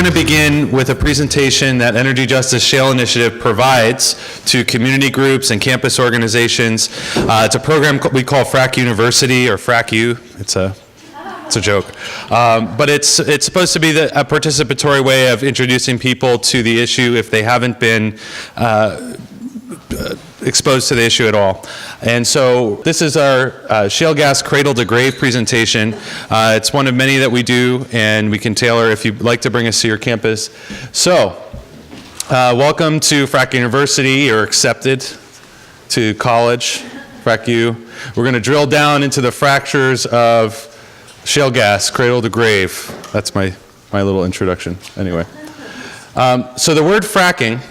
to begin with a presentation that Energy Justice Shale Initiative provides to community groups and campus organizations. It's a program we call Frack University, or Frack U. It's a joke. But it's supposed to be a participatory way of introducing people to the issue if they haven't been exposed to the issue at all. And so this is our shale gas cradle to grave presentation. It's one of many that we do, and we can tailor if you'd like to bring us to your campus. So welcome to Frack University. You're accepted to college, Frack U. We're going to drill down into the fractures of shale gas, cradle to grave. That's my little introduction. Anyway, so the word fracking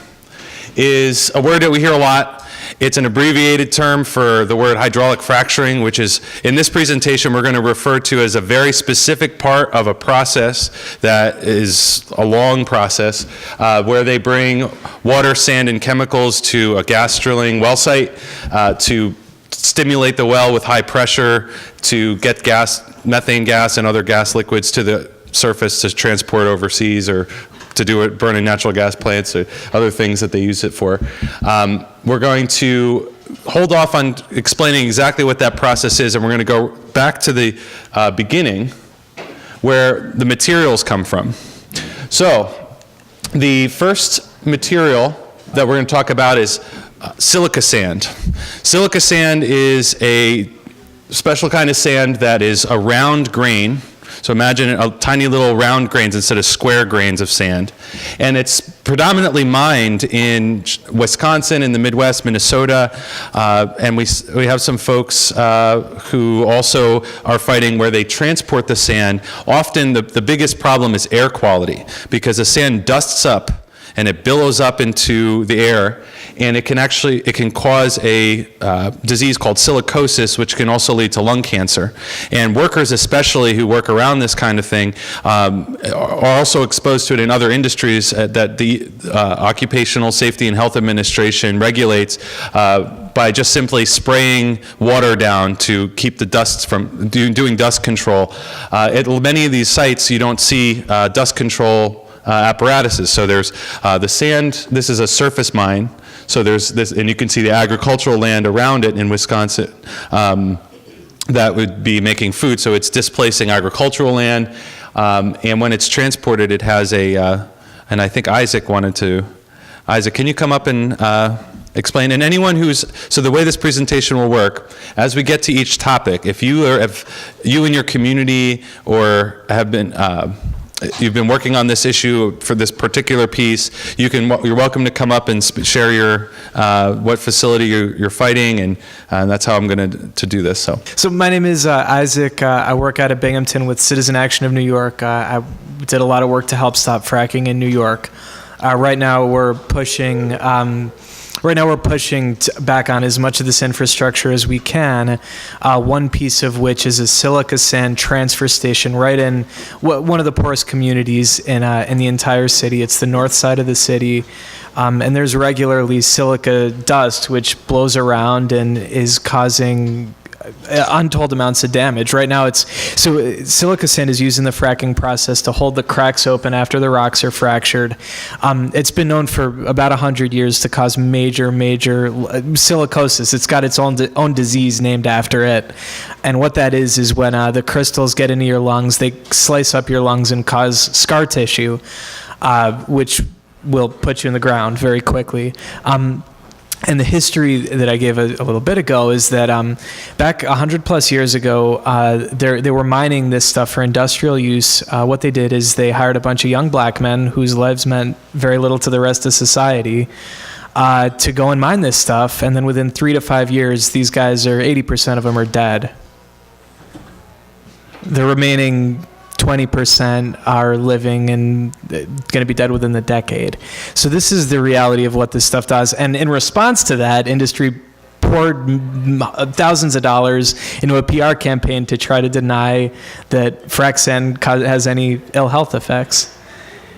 is a word that we hear a lot. It's an abbreviated term for the word hydraulic fracturing, which is, in this presentation, we're going to refer to as a very specific part of a process that is a long process, where they bring water, sand, and chemicals to a gas drilling well site to stimulate the well with high pressure to get gas, methane gas and other gas liquids to the surface to transport overseas, or to do it burning natural gas plants or other things that they use it for. We're going to hold off on explaining exactly what that process is, and we're going to go back to the beginning where the materials come from. So the first material that we're going to talk about is silica sand. Silica sand is a special kind of sand that is a round grain. So imagine a tiny little round grains instead of square grains of sand. And it's predominantly mined in Wisconsin, in the Midwest, Minnesota, and we have some folks who also are fighting where they transport the sand. Often the biggest problem is air quality, because the sand dusts up and it billows up into the air, and it can cause a disease called silicosis, which can also lead to lung cancer. And workers especially who work around this kind of thing are also exposed to it in other industries that the Occupational Safety and Health Administration regulates by just simply spraying water down to keep the dust from doing dust control. At many of these sites you don't see dust control apparatuses. So there's the sand. This is a surface mine. So there's this, and you can see the agricultural land around it in Wisconsin that would be making food. So it's displacing agricultural land. And when it's transported, it has and I think Isaac, can you come up and explain? And anyone so the way this presentation will work, as we get to each topic, if you in your community or have been, you've been working on this issue for this particular piece, you're welcome to come up and share your what facility you're fighting, and that's how I'm going to do this. So my name is Isaac. I work out of Binghamton with Citizen Action of New York. I did a lot of work to help stop fracking in New York. Right now we're pushing back on as much of this infrastructure as we can, one piece of which is a silica sand transfer station right in one of the poorest communities in the entire city. It's the north side of the city, and there's regularly silica dust which blows around and is causing untold amounts of damage. Right now silica sand is used in the fracking process to hold the cracks open after the rocks are fractured. It's been known for about 100 years to cause major silicosis. It's got its own disease named after it. And what that is when the crystals get into your lungs, they slice up your lungs and cause scar tissue, which will put you in the ground very quickly. And the history that I gave a little bit ago is that back 100 plus years ago, they were mining this stuff for industrial use. What they did is they hired a bunch of young black men whose lives meant very little to the rest of society to go and mine this stuff. And then within 3 to 5 years, these guys 80% of them are dead. The remaining 20% are living and going to be dead within the decade. So this is the reality of what this stuff does. And in response to that, industry poured thousands of dollars into a PR campaign to try to deny that frac sand has any ill health effects.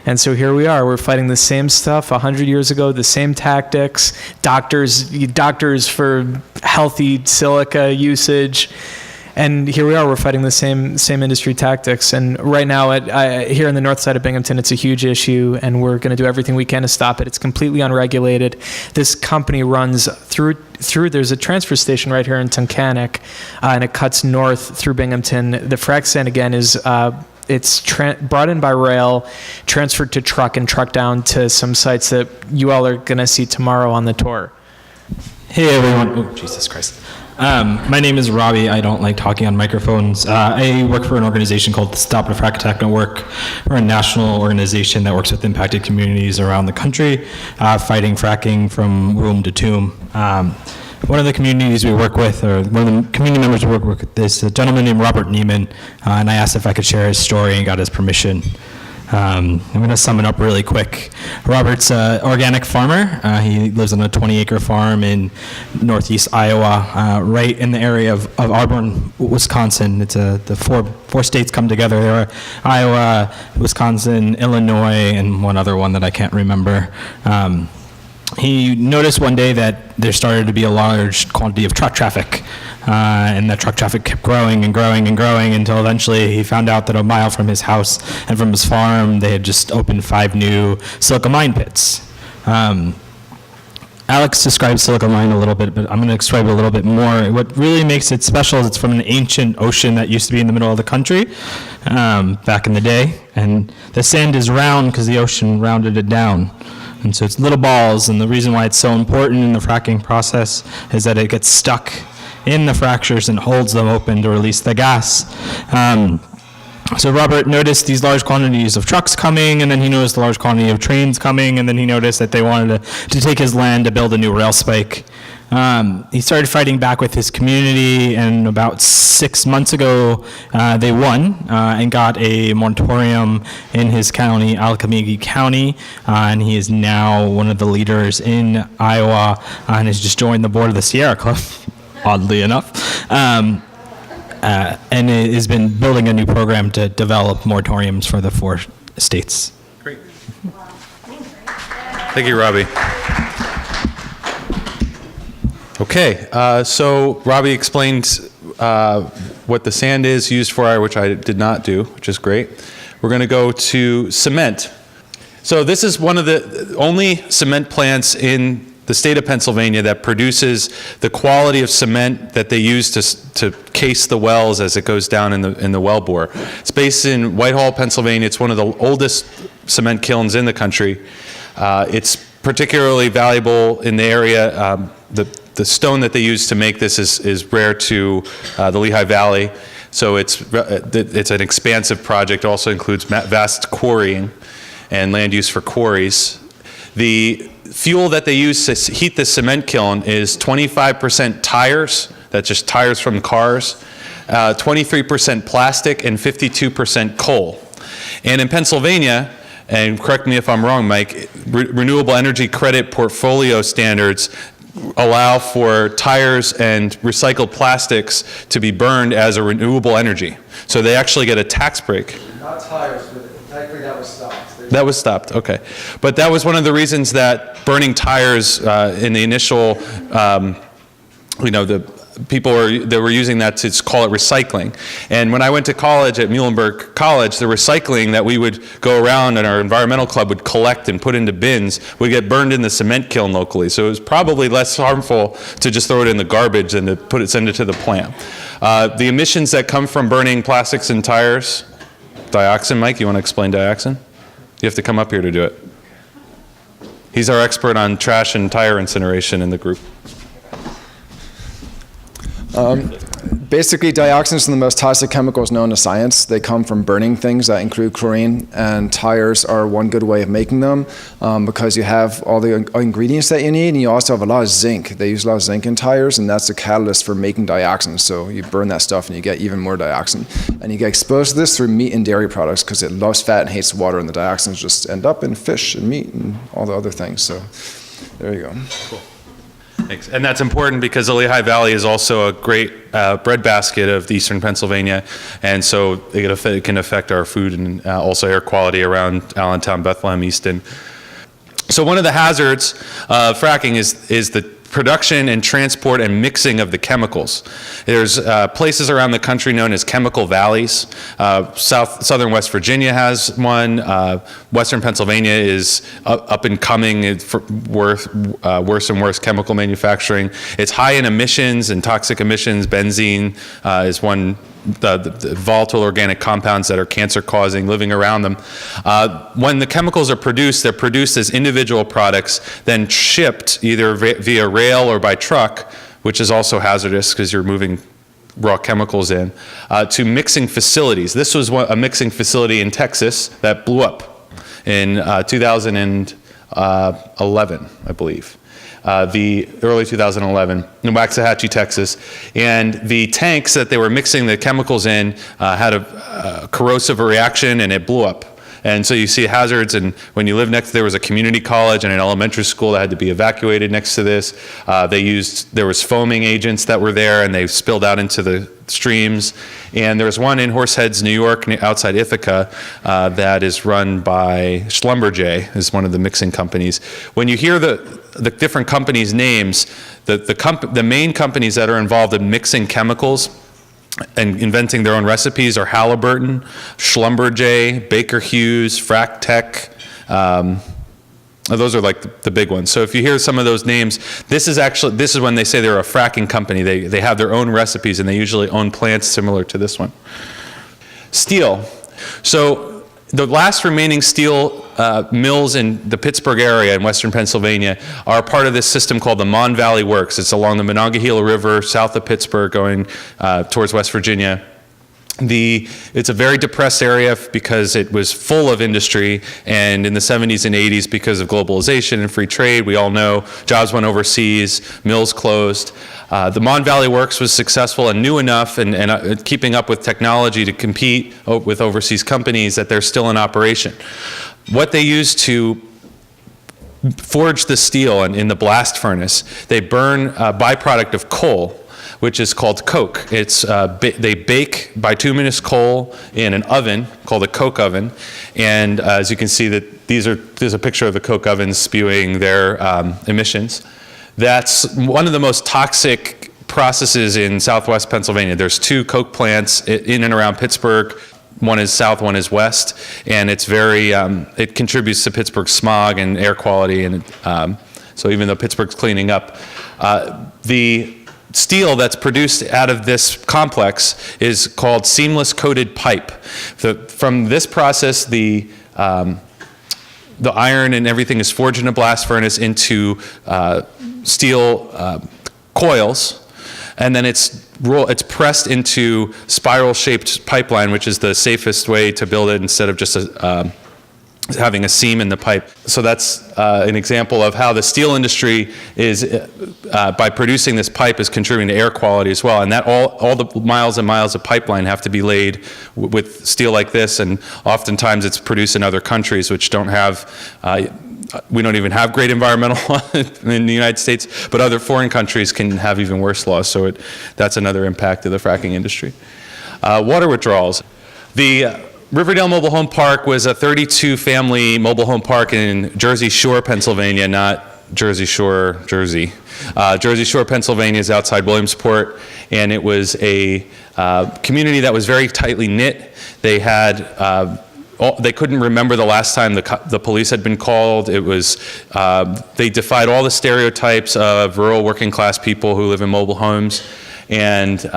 And so here we are. We're fighting the same stuff 100 years ago, the same tactics, doctors for healthy silica usage. And here we are, we're fighting the same industry tactics. And right now, here in the north side of Binghamton, it's a huge issue, and we're going to do everything we can to stop it. It's completely unregulated. This company runs through. There's a transfer station right here in Tunkhannock, and it cuts north through Binghamton. The frac sand, again, is it's brought in by rail, transferred to truck, and trucked down to some sites that you all are going to see tomorrow on the tour. Hey everyone. Oh, Jesus Christ. My name is Robbie. I don't like talking on microphones. I work for an organization called the Stop the Frack Attack Network. We're a national organization that works with impacted communities around the country, fighting fracking from womb to tomb. One of the communities we work with, or one of the community members we work with, is a gentleman named Robert Nieman, and I asked if I could share his story and got his permission. I'm going to sum it up really quick. Robert's an organic farmer. He lives on a 20-acre farm in northeast Iowa, right in the area of Auburn, Wisconsin. It's the four states come together. There are Iowa, Wisconsin, Illinois, and one other one that I can't remember. He noticed one day that there started to be a large quantity of truck traffic, and that truck traffic kept growing and growing and growing until eventually he found out that a mile from his house and from his farm, they had just opened 5 new silica mine pits. Alex described silica mine a little bit, but I'm going to describe it a little bit more. What really makes it special is it's from an ancient ocean that used to be in the middle of the country back in the day, and the sand is round because the ocean rounded it down. And so it's little balls, and the reason why it's so important in the fracking process is that it gets stuck in the fractures and holds them open to release the gas. So Robert noticed these large quantities of trucks coming, and then he noticed a large quantity of trains coming, and then he noticed that they wanted to take his land to build a new rail spike. He started fighting back with his community, and about 6 months ago, they won and got a moratorium in his county, Alchemigi County, and he is now one of the leaders in Iowa and has just joined the board of the Sierra Club, oddly enough, and has been building a new program to develop moratoriums for the 4 states. Great. Thank you, Robbie. Okay, so Robbie explained what the sand is used for, which I did not do, which is great. We're going to go to cement. So this is one of the only cement plants in the state of Pennsylvania that produces the quality of cement that they use to case the wells as it goes down in the well bore. It's based in Whitehall, Pennsylvania. It's one of the oldest cement kilns in the country. It's particularly valuable in the area. The stone that they use to make this is rare to the Lehigh Valley, so it's an expansive project. It also includes vast quarrying and land use for quarries. The fuel that they use to heat the cement kiln is 25% tires, that's just tires from cars, 23% plastic, and 52% coal. And in Pennsylvania, and correct me if I'm wrong, Mike, renewable energy credit portfolio standards allow for tires and recycled plastics to be burned as a renewable energy. So they actually get a tax break. Not tires, but thankfully that was stopped. That was stopped, okay. But that was one of the reasons that burning tires in the initial, the people that were using that to call it recycling. And when I went to college at Muhlenberg College, the recycling that we would go around and our environmental club would collect and put into bins would get burned in the cement kiln locally. So it was probably less harmful to just throw it in the garbage than to send it to the plant. The emissions that come from burning plastics and tires, dioxin, Mike, you want to explain dioxin? You have to come up here to do it. He's our expert on trash and tire incineration in the group. Basically, dioxins are the most toxic chemicals known to science. They come from burning things that include chlorine, and tires are one good way of making them because you have all the ingredients that you need, and you also have a lot of zinc. They use a lot of zinc in tires, and that's the catalyst for making dioxins. So you burn that stuff, and you get even more dioxin. And you get exposed to this through meat and dairy products because it loves fat and hates water, and the dioxins just end up in fish and meat and all the other things. So there you go. Cool. Thanks. And that's important because the Lehigh Valley is also a great breadbasket of eastern Pennsylvania, and so it can affect our food and also air quality around Allentown, Bethlehem, Easton. So one of the hazards of fracking is the production and transport and mixing of the chemicals. There's places around the country known as chemical valleys. Southern West Virginia has one. Western Pennsylvania is up and coming for worse and worse chemical manufacturing. It's high in emissions and toxic emissions. Benzene is one. The volatile organic compounds that are cancer-causing living around them. When the chemicals are produced, they're produced as individual products, then shipped either via rail or by truck, which is also hazardous because you're moving raw chemicals in, to mixing facilities. This was a mixing facility in Texas that blew up in 2011, I believe. The early 2011 in Waxahachie, Texas, and the tanks that they were mixing the chemicals in had a corrosive reaction, and it blew up. And so you see hazards, and when you live next, there was a community college and an elementary school that had to be evacuated next to this. There was foaming agents that were there, and they spilled out into the streams. And there was one in Horseheads, New York, outside Ithaca, that is run by Schlumberger, is one of the mixing companies. When you hear the different companies' names, the main companies that are involved in mixing chemicals and inventing their own recipes are Halliburton, Schlumberger, Baker Hughes, Frac Tech. Those are like the big ones. So if you hear some of those names, this is when they say they're a fracking company. They have their own recipes, and they usually own plants similar to this one. Steel. So the last remaining steel mills in the Pittsburgh area in western Pennsylvania are part of this system called the Mon Valley Works. It's along the Monongahela River south of Pittsburgh going towards West Virginia. It's a very depressed area because it was full of industry, and in the 70s and 80s, because of globalization and free trade, we all know jobs went overseas, mills closed. The Mon Valley Works was successful and new enough and keeping up with technology to compete with overseas companies that they're still in operation. What they use to forge the steel in the blast furnace, they burn a byproduct of coal, which is called coke. They bake bituminous coal in an oven called a coke oven, and as you can see, there's a picture of the coke ovens spewing their emissions. That's one of the most toxic processes in southwest Pennsylvania. There's 2 coke plants in and around Pittsburgh. One is south, one is west, and it's it contributes to Pittsburgh's smog and air quality, and so even though Pittsburgh's cleaning up, the steel that's produced out of this complex is called seamless coated pipe. From this process, the iron and everything is forged in a blast furnace into steel coils, and then it's pressed into spiral-shaped pipeline, which is the safest way to build it instead of just having a seam in the pipe. So that's an example of how the steel industry is, by producing this pipe, is contributing to air quality as well. And that all the miles and miles of pipeline have to be laid with steel like this, and oftentimes it's produced in other countries which don't have, we don't even have great environmental law in the United States, but other foreign countries can have even worse laws. So that's another impact of the fracking industry. Water withdrawals. The Riverdale Mobile Home Park was a 32-family mobile home park in Jersey Shore, Pennsylvania, not Jersey Shore, Jersey. Jersey Shore, Pennsylvania is outside Williamsport, and it was a community that was very tightly knit. They couldn't remember the last time the police had been called. They defied all the stereotypes of rural working class people who live in mobile homes, and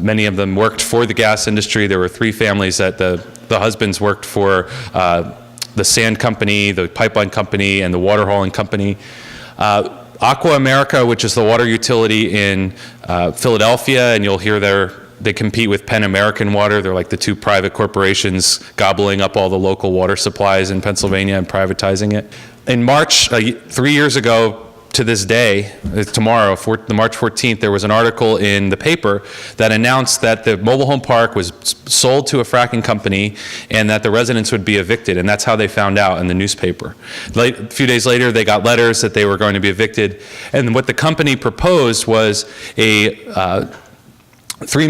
many of them worked for the gas industry. There were 3 families that the husbands worked for the sand company, the pipeline company, and the water hauling company. Aqua America, which is the water utility in Philadelphia, and you'll hear they compete with Penn American Water. They're like the 2 private corporations gobbling up all the local water supplies in Pennsylvania and privatizing it. In March, 3 years ago, to this day, tomorrow, the March 14th, there was an article in the paper that announced that the mobile home park was sold to a fracking company and that the residents would be evicted, and that's how they found out in the newspaper. A few days later, they got letters that they were going to be evicted, and what the company proposed was a 3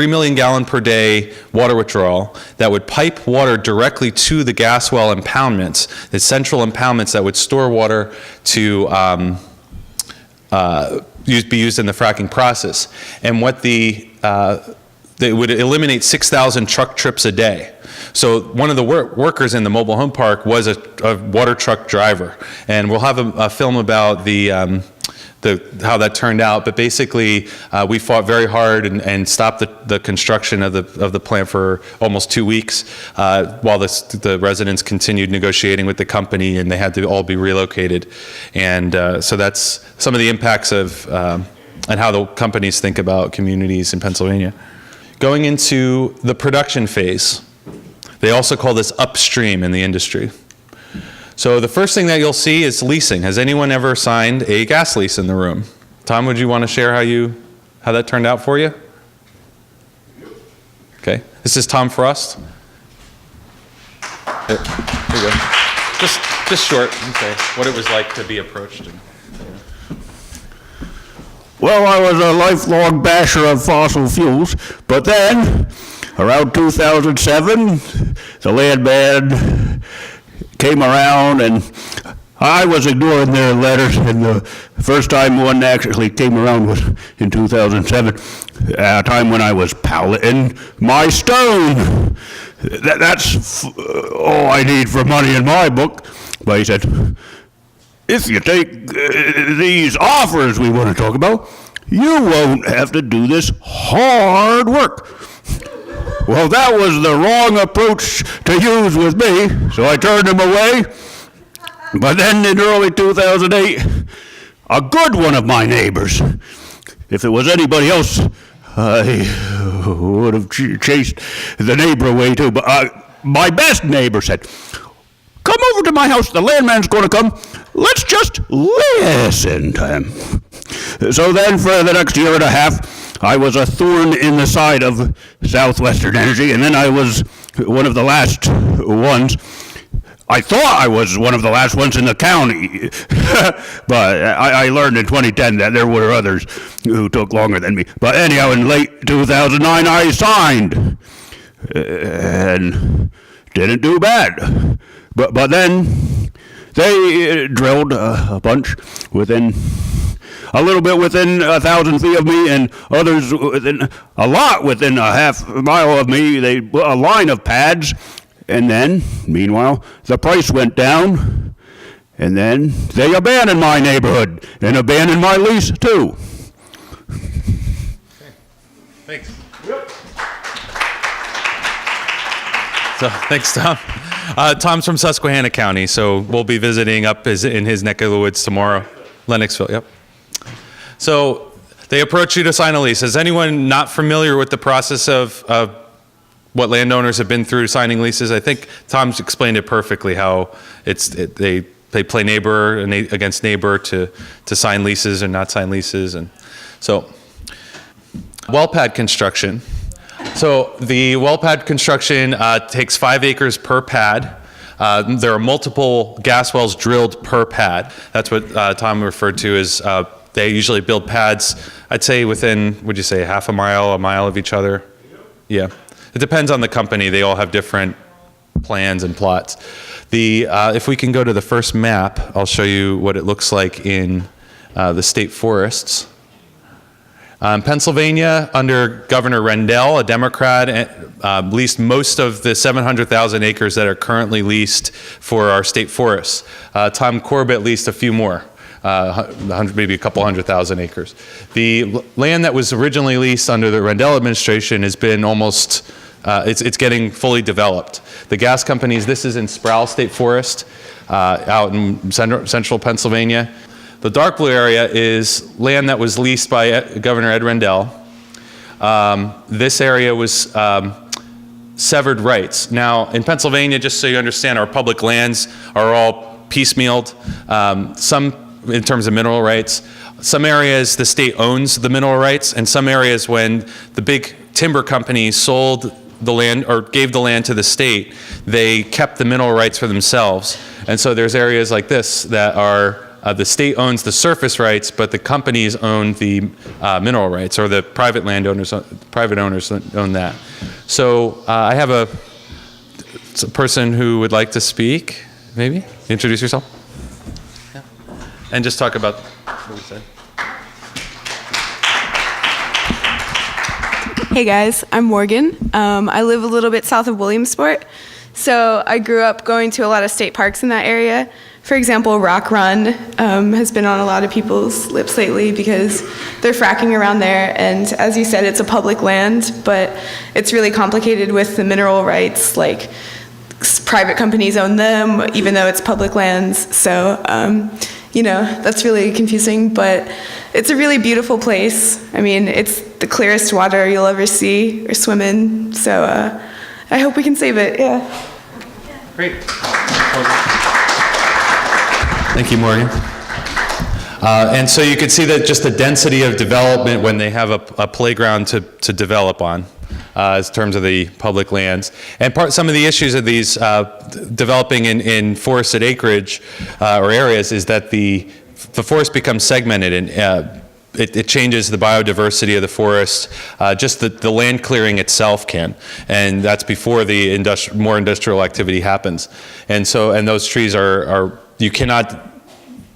million gallon per day water withdrawal that would pipe water directly to the gas well impoundments, the central impoundments that would store water to be used in the fracking process. And what they would eliminate 6,000 truck trips a day. So one of the workers in the mobile home park was a water truck driver. And we'll have a film about how that turned out, but basically we fought very hard and stopped the construction of the plant for almost 2 weeks while the residents continued negotiating with the company, and they had to all be relocated. And so that's some of the impacts of and how the companies think about communities in Pennsylvania. Going into the production phase, they also call this upstream in the industry. So the first thing that you'll see is leasing. Has anyone ever signed a gas lease in the room? Tom, would you want to share how that turned out for you? Okay, this is Tom Frost. Here you go. Just short. Okay, what it was like to be approached. Well, I was a lifelong basher of fossil fuels, but then, around 2007, the landman came around, and I was ignoring their letters, and the first time one actually came around was in 2007, a time when I was palleting my stone. That's all I need for money in my book. But he said, if you take these offers we want to talk about, you won't have to do this hard work. Well, that was the wrong approach to use with me, so I turned him away. But then in early 2008, a good one of my neighbors, if it was anybody else, I would have chased the neighbor away too, but my best neighbor said, come over to my house, the landman's going to come, let's just listen to him. So then for the next year and a half, I was a thorn in the side of Southwestern Energy, and then I was one of the last ones. I thought I was one of the last ones in the county, but I learned in 2010 that there were others who took longer than me. But anyhow, in late 2009, I signed, and didn't do bad. But then they drilled a bunch a little bit within 1,000 feet of me, and others a lot within a half mile of me. They put a line of pads, and then, meanwhile, the price went down, and then they abandoned my neighborhood and abandoned my lease too. Okay. Thanks. Yep. So, thanks, Tom. Tom's from Susquehanna County, so we'll be visiting up in his neck of the woods tomorrow. Lennoxville, yep. So they approach you to sign a lease. Is anyone not familiar with the process of what landowners have been through signing leases? I think Tom's explained it perfectly, how they play neighbor against neighbor to sign leases or not sign leases. And so Wellpad Construction. So the Wellpad Construction takes 5 acres per pad. There are multiple gas wells drilled per pad. That's what Tom referred to as they usually build pads, I'd say within, would you say, half a mile of each other? Yeah. It depends on the company. They all have different plans and plots. If we can go to the first map, I'll show you what it looks like in the state forests. Pennsylvania, under Governor Rendell, a Democrat, leased most of the 700,000 acres that are currently leased for our state forests. Tom Corbett leased a few more, maybe a couple 100,000 acres. The land that was originally leased under the Rendell administration has been almost, it's getting fully developed. The gas companies, this is in Sproul State Forest, out in central Pennsylvania. The dark blue area is land that was leased by Governor Ed Rendell. This area was severed rights. Now, in Pennsylvania, just so you understand, our public lands are all piecemealed. Some in terms of mineral rights. Some areas the state owns the mineral rights, and some areas when the big timber companies sold the land or gave the land to the state, they kept the mineral rights for themselves. And so there's areas like this that are the state owns the surface rights, but the companies own the mineral rights, or the private landowners, private owners own that. So I have a person who would like to speak. Maybe introduce yourself. Yeah. And just talk about what we said. Hey guys, I'm Morgan. I live a little bit south of Williamsport, so I grew up going to a lot of state parks in that area. For example, Rock Run has been on a lot of people's lips lately because they're fracking around there, and as you said, it's a public land, but it's really complicated with the mineral rights, like private companies own them, even though it's public lands, so that's really confusing, but it's a really beautiful place. I mean, it's the clearest water you'll ever see or swim in, so I hope we can save it, yeah. Great. Thank you, Morgan. And so you could see that just the density of development when they have a playground to develop on. In terms of the public lands. And some of the issues of these developing in forested acreage or areas is that the forest becomes segmented and it changes the biodiversity of the forest. Just the land clearing itself can. And that's before the more industrial activity happens. And those trees you cannot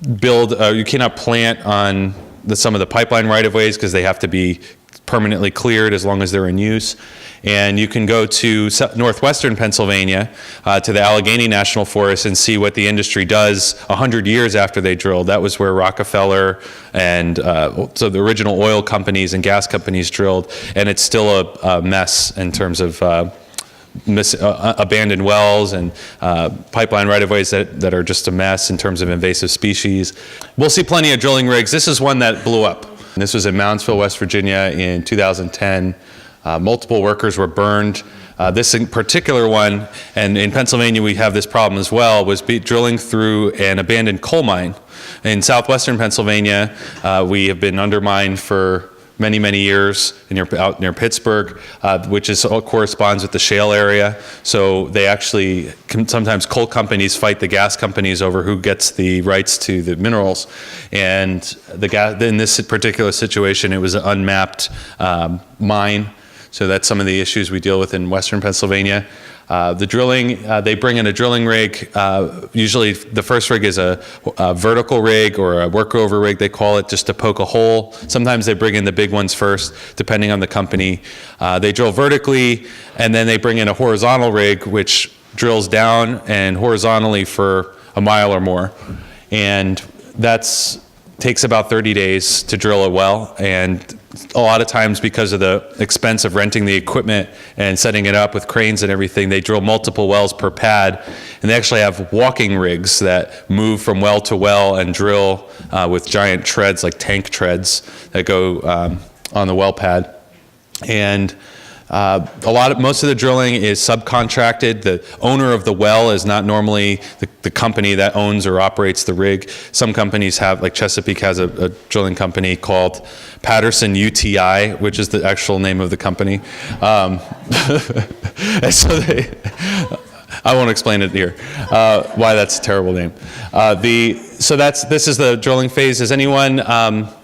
you cannot plant on some of the pipeline right-of-ways because they have to be permanently cleared as long as they're in use. And you can go to northwestern Pennsylvania, to the Allegheny National Forest and see what the industry does 100 years after they drilled. That was where Rockefeller and so the original oil companies and gas companies drilled, and it's still a mess in terms of abandoned wells and pipeline right-of-ways that are just a mess in terms of invasive species. We'll see plenty of drilling rigs. This is one that blew up. This was in Moundsville, West Virginia in 2010. Multiple workers were burned. This in particular one, and in Pennsylvania we have this problem as well, was drilling through an abandoned coal mine. In southwestern Pennsylvania, we have been undermined for many, many years out near Pittsburgh, which corresponds with the shale area. So they actually, sometimes coal companies fight the gas companies over who gets the rights to the minerals. And in this particular situation, it was an unmapped mine. So that's some of the issues we deal with in western Pennsylvania. The drilling, they bring in a drilling rig. Usually the first rig is a vertical rig or a workover rig, they call it, just to poke a hole. Sometimes they bring in the big ones first, depending on the company. They drill vertically, and then they bring in a horizontal rig, which drills down and horizontally for a mile or more. And takes about 30 days to drill a well, and a lot of times because of the expense of renting the equipment and setting it up with cranes and everything, they drill multiple wells per pad, and they actually have walking rigs that move from well to well and drill with giant treads, like tank treads that go on the well pad. And most of the drilling is subcontracted. The owner of the well is not normally the company that owns or operates the rig. Some companies have, like Chesapeake has a drilling company called Patterson UTI, which is the actual name of the company. And so I won't explain it here, why that's a terrible name. This is the drilling phase. Has anyone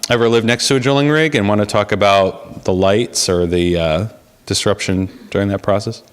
ever lived next to a drilling rig and want to talk about the lights or the disruption during that process?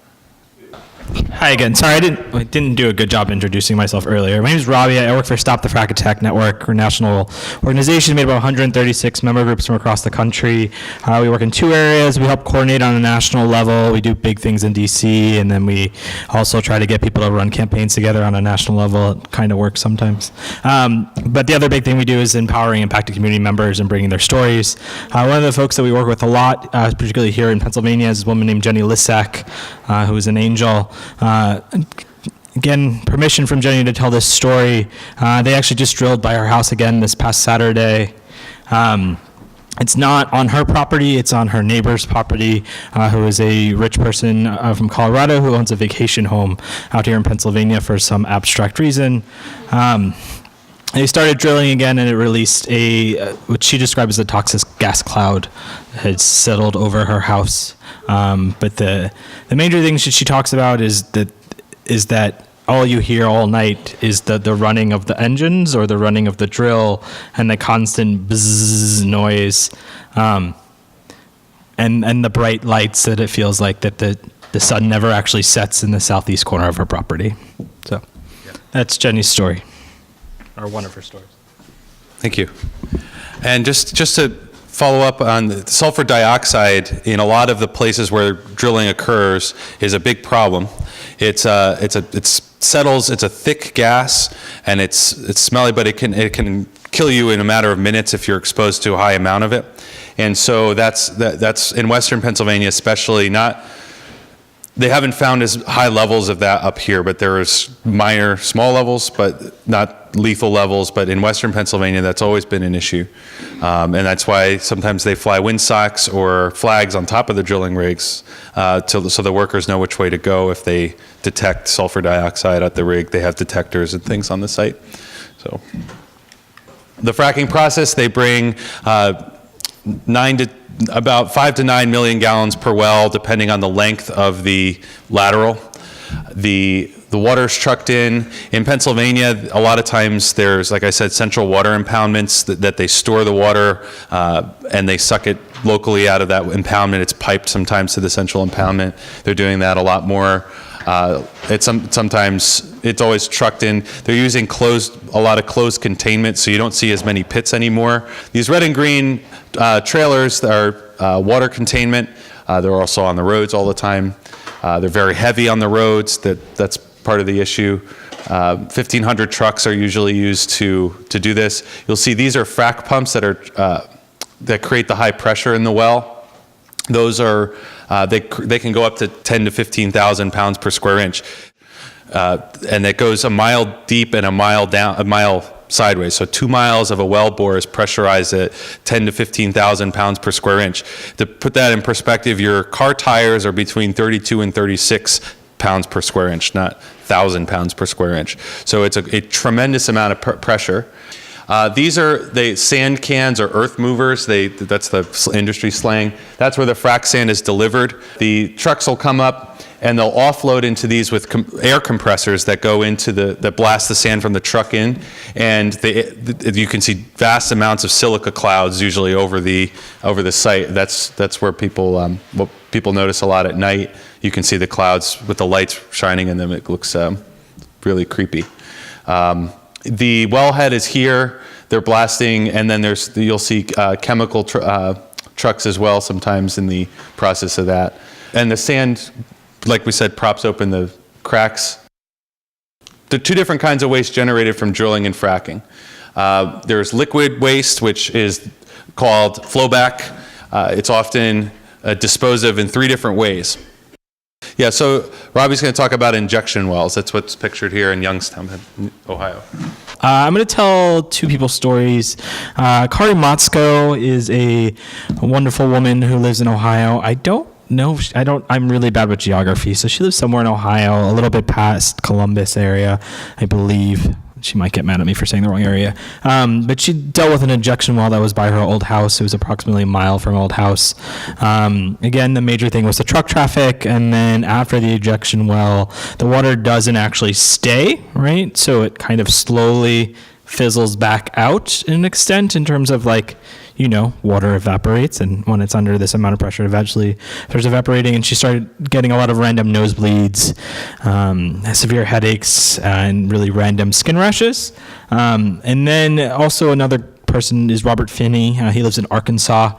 Hi again. Sorry, I didn't do a good job introducing myself earlier. My name is Robbie. I work for Stop the Frack Attack Network. We're a national organization made of about 136 member groups from across the country. We work in two areas. We help coordinate on a national level. We do big things in DC, and then we also try to get people to run campaigns together on a national level. It kind of works sometimes. But the other big thing we do is empowering impacted community members and bringing their stories. One of the folks that we work with a lot, particularly here in Pennsylvania, is a woman named Jenny Lissack, who is an angel. Again, permission from Jenny to tell this story. They actually just drilled by her house again this past Saturday. It's not on her property, it's on her neighbor's property, who is a rich person from Colorado who owns a vacation home out here in Pennsylvania for some abstract reason. They started drilling again, and it released what she described as a toxic gas cloud that had settled over her house. But the major things that she talks about is that all you hear all night is the running of the engines or the running of the drill and the constant bzzz noise, and the bright lights that it feels like that the sun never actually sets in the southeast corner of her property. So that's Jenny's story, or one of her stories. Thank you. And just to follow up on the sulfur dioxide in a lot of the places where drilling occurs is a big problem. It settles. It's a thick gas, and it's smelly, but it can kill you in a matter of minutes if you're exposed to a high amount of it. And so that's in Western Pennsylvania, especially not. They haven't found as high levels of that up here, but there's minor, small levels, but not lethal levels. But in Western Pennsylvania, that's always been an issue. And that's why sometimes they fly windsocks or flags on top of the drilling rigs so the workers know which way to go if they detect sulfur dioxide at the rig. They have detectors and things on the site. So the fracking process, they bring about 5 to 9 million gallons per well, depending on the length of the lateral. The water's trucked in. In Pennsylvania, a lot of times there's, like I said, central water impoundments that they store the water and they suck it locally out of that impoundment. It's piped sometimes to the central impoundment. They're doing that a lot more. Sometimes it's always trucked in. They're using a lot of closed containment, so you don't see as many pits anymore. These red and green trailers are water containment. They're also on the roads all the time. They're very heavy on the roads. That's part of the issue. 1,500 trucks are usually used to do this. You'll see these are frac pumps that create the high pressure in the well. Those are they can go up to 10 to 15,000 pounds per square inch, and it goes a mile deep and a mile sideways. So 2 miles of a well bore is pressurized at 10 to 15,000 pounds per square inch. To put that in perspective, your car tires are between 32 and 36 pounds per square inch, not 1,000 pounds per square inch. So it's a tremendous amount of pressure. These are the sand cans or earth movers. That's the industry slang. That's where the frac sand is delivered. The trucks will come up and they'll offload into these with air compressors that go into that blast the sand from the truck in, and you can see vast amounts of silica clouds usually over the site. That's where people notice a lot at night. You can see the clouds with the lights shining in them. It looks really creepy. The wellhead is here. They're blasting, and then you'll see chemical trucks as well sometimes in the process of that. And the sand, like we said, props open the cracks. There are two different kinds of waste generated from drilling and fracking. There's liquid waste, which is called flowback. It's often disposed of in 3 different ways. Yeah, so Robbie's going to talk about injection wells. That's what's pictured here in Youngstown, Ohio. I'm going to tell 2 people's stories. Kari Matsko is a wonderful woman who lives in Ohio. I'm really bad with geography, so she lives somewhere in Ohio, a little bit past Columbus area, I believe. She might get mad at me for saying the wrong area. But she dealt with an injection well that was by her old house. It was approximately a mile from her old house. Again, the major thing was the truck traffic. And then after the injection well, the water doesn't actually stay, right? So it kind of slowly fizzles back out in an extent in terms of water evaporates, and when it's under this amount of pressure, eventually starts evaporating. And she started getting a lot of random nosebleeds, severe headaches, and really random skin rashes. And then also another person is Robert Finney. He lives in Arkansas.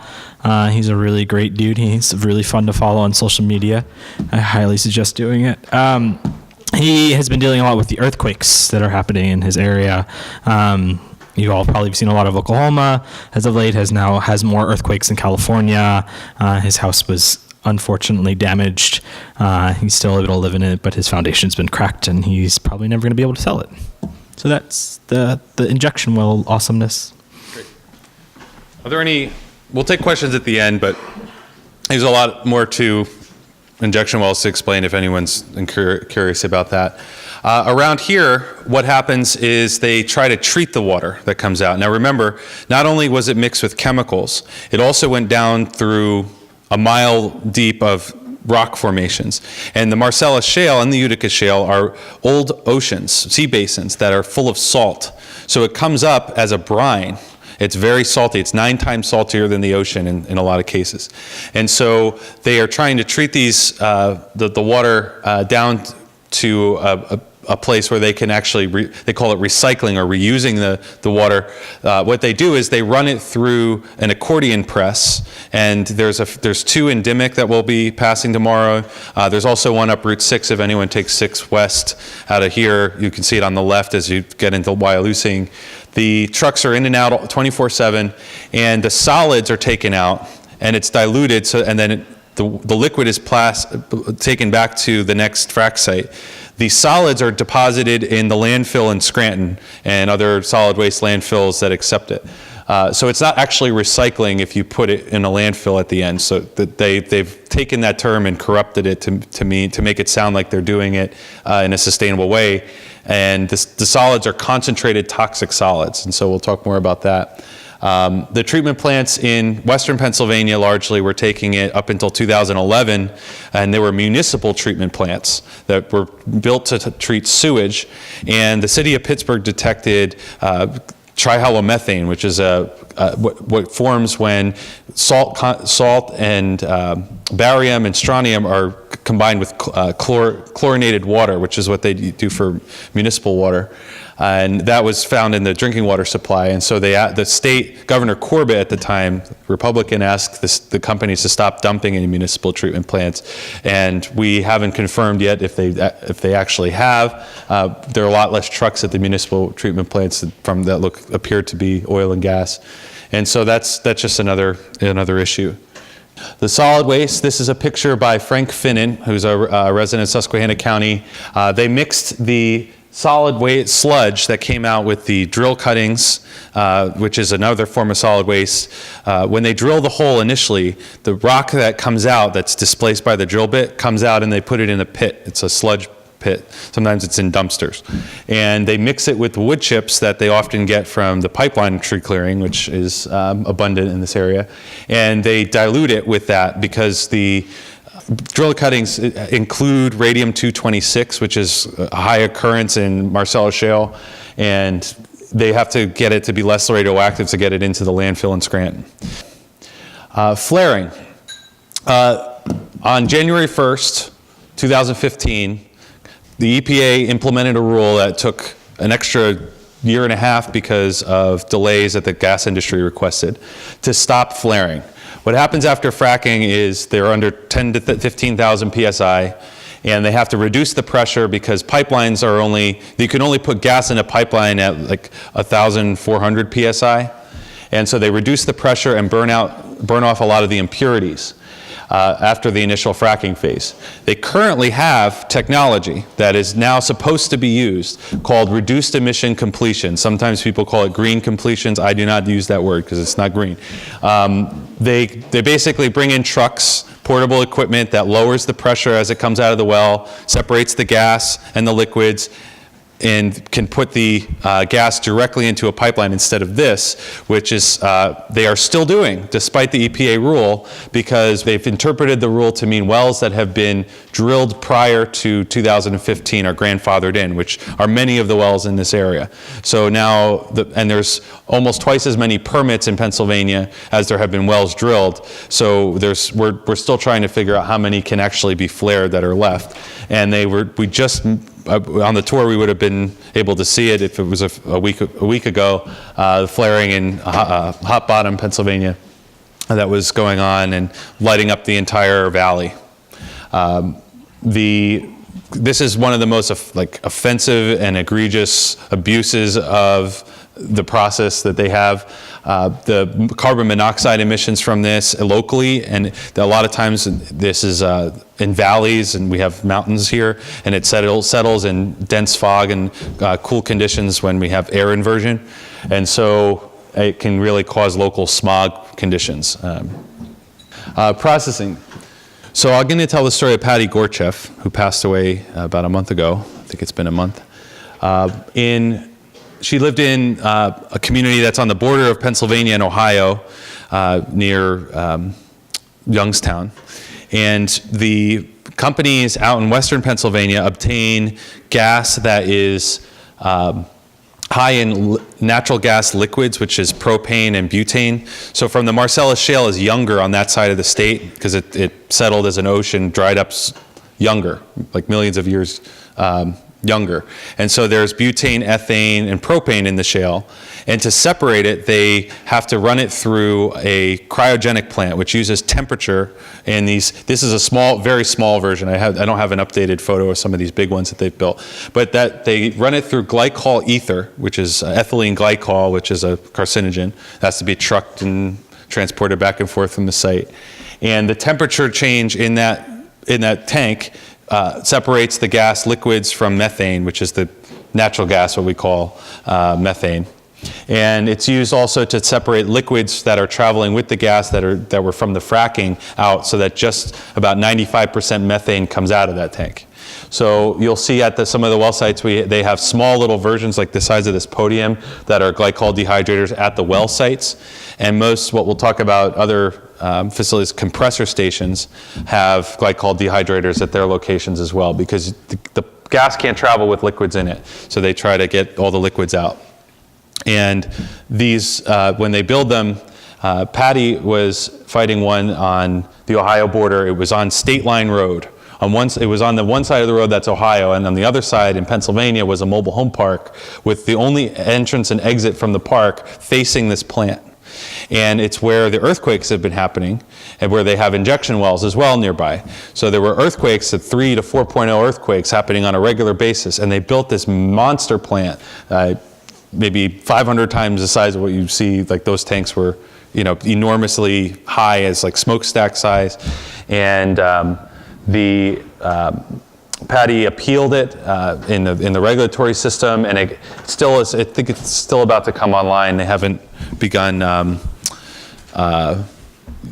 He's a really great dude. He's really fun to follow on social media. I highly suggest doing it. He has been dealing a lot with the earthquakes that are happening in his area. You've all probably seen a lot of Oklahoma as of late, has more earthquakes in California. His house was unfortunately damaged. He's still able to live in it, but his foundation's been cracked and he's probably never going to be able to sell it. So that's the injection well awesomeness. Great. Are there any, we'll take questions at the end, but there's a lot more to injection wells to explain if anyone's curious about that. Around here, what happens is they try to treat the water that comes out. Now remember, not only was it mixed with chemicals, it also went down through a mile deep of rock formations. And the Marcellus Shale and the Utica Shale are old oceans, sea basins that are full of salt. So it comes up as a brine. It's very salty. It's 9 times saltier than the ocean in a lot of cases. And so they are trying to treat the water down to a place where they can actually, they call it recycling or reusing the water. What they do is they run it through an accordion press, and there's 2 in Dimmock that we'll be passing tomorrow. There's also one up Route 6 if anyone takes 6 west out of here. You can see it on the left as you get into Wyoming. The trucks are in and out 24/7, and the solids are taken out, and it's diluted, and then the liquid is taken back to the next frac site. The solids are deposited in the landfill in Scranton and other solid waste landfills that accept it. So it's not actually recycling if you put it in a landfill at the end. So they've taken that term and corrupted it to make it sound like they're doing it in a sustainable way. And the solids are concentrated toxic solids, and so we'll talk more about that. The treatment plants in Western Pennsylvania largely were taking it up until 2011, and they were municipal treatment plants that were built to treat sewage. And the city of Pittsburgh detected trihalomethane, which is what forms when salt and barium and strontium are combined with chlorinated water, which is what they do for municipal water. And that was found in the drinking water supply. And so the state, Governor Corbett at the time, Republican, asked the companies to stop dumping any municipal treatment plants. And we haven't confirmed yet if they actually have. There are a lot less trucks at the municipal treatment plants that appear to be oil and gas. And so that's just another issue. The solid waste, this is a picture by Frank Finnan, who's a resident of Susquehanna County. They mixed the solid waste sludge that came out with the drill cuttings, which is another form of solid waste. When they drill the hole initially, the rock that comes out that's displaced by the drill bit comes out, and they put it in a pit. It's a sludge pit. Sometimes it's in dumpsters. And they mix it with the wood chips that they often get from the pipeline tree clearing, which is abundant in this area. And they dilute it with that because the drill cuttings include radium-226, which is a high occurrence in Marcellus Shale, and they have to get it to be less radioactive to get it into the landfill in Scranton. Flaring. On January 1st, 2015, the EPA implemented a rule that took an extra year and a half because of delays that the gas industry requested to stop flaring. What happens after fracking is they're under 10 to 15,000 PSI, and they have to reduce the pressure because pipelines are you can only put gas in a pipeline at like 1,400 PSI. And so they reduce the pressure and burn off a lot of the impurities after the initial fracking phase. They currently have technology that is now supposed to be used called reduced emission completion. Sometimes people call it green completions. I do not use that word because it's not green. They basically bring in trucks, portable equipment that lowers the pressure as it comes out of the well, separates the gas and the liquids, and can put the gas directly into a pipeline instead of this, which is they are still doing despite the EPA rule, because they've interpreted the rule to mean wells that have been drilled prior to 2015 are grandfathered in, which are many of the wells in this area. So now, and there's almost twice as many permits in Pennsylvania as there have been wells drilled. So we're still trying to figure out how many can actually be flared that are left. And on the tour, we would have been able to see it if it was a week ago, the flaring in Hot Bottom, Pennsylvania, that was going on and lighting up the entire valley. This is one of the most offensive and egregious abuses of the process that they have. The carbon monoxide emissions from this locally, and a lot of times this is in valleys, and we have mountains here, and it settles in dense fog and cool conditions when we have air inversion, and so it can really cause local smog conditions. Processing. So I'm going to tell the story of Patty Gorchev, who passed away about a month ago. I think it's been a month. She lived in a community that's on the border of Pennsylvania and Ohio, near Youngstown. And the companies out in western Pennsylvania obtain gas that is high in natural gas liquids, which is propane and butane. So from the Marcellus Shale is younger on that side of the state because it settled as an ocean, dried up younger, like millions of years younger. And so there's butane, ethane, and propane in the shale. And to separate it, they have to run it through a cryogenic plant, which uses temperature. And this is a small, very small version. I don't have an updated photo of some of these big ones that they've built. But that they run it through glycol ether, which is ethylene glycol, which is a carcinogen. It has to be trucked and transported back and forth from the site. And the temperature change in that tank separates the gas liquids from methane, which is the natural gas, what we call methane. And it's used also to separate liquids that are traveling with the gas that were from the fracking out, so that just about 95% methane comes out of that tank. So you'll see at some of the well sites, they have small little versions like the size of this podium that are glycol dehydrators at the well sites. And most, what we'll talk about, other facilities, compressor stations, have glycol dehydrators at their locations as well, because the gas can't travel with liquids in it. So they try to get all the liquids out. And these, when they build them, Patty was fighting one on the Ohio border. It was on State Line Road. It was on the one side of the road, that's Ohio, and on the other side in Pennsylvania was a mobile home park with the only entrance and exit from the park facing this plant. And it's where the earthquakes have been happening and where they have injection wells as well nearby. So there were earthquakes, 3 to 4.0 earthquakes happening on a regular basis, and they built this monster plant, maybe 500 times the size of what you see. Like those tanks were, enormously high, as like smokestack size. And Patty appealed it in the regulatory system, and it still is. I think it's still about to come online. They haven't begun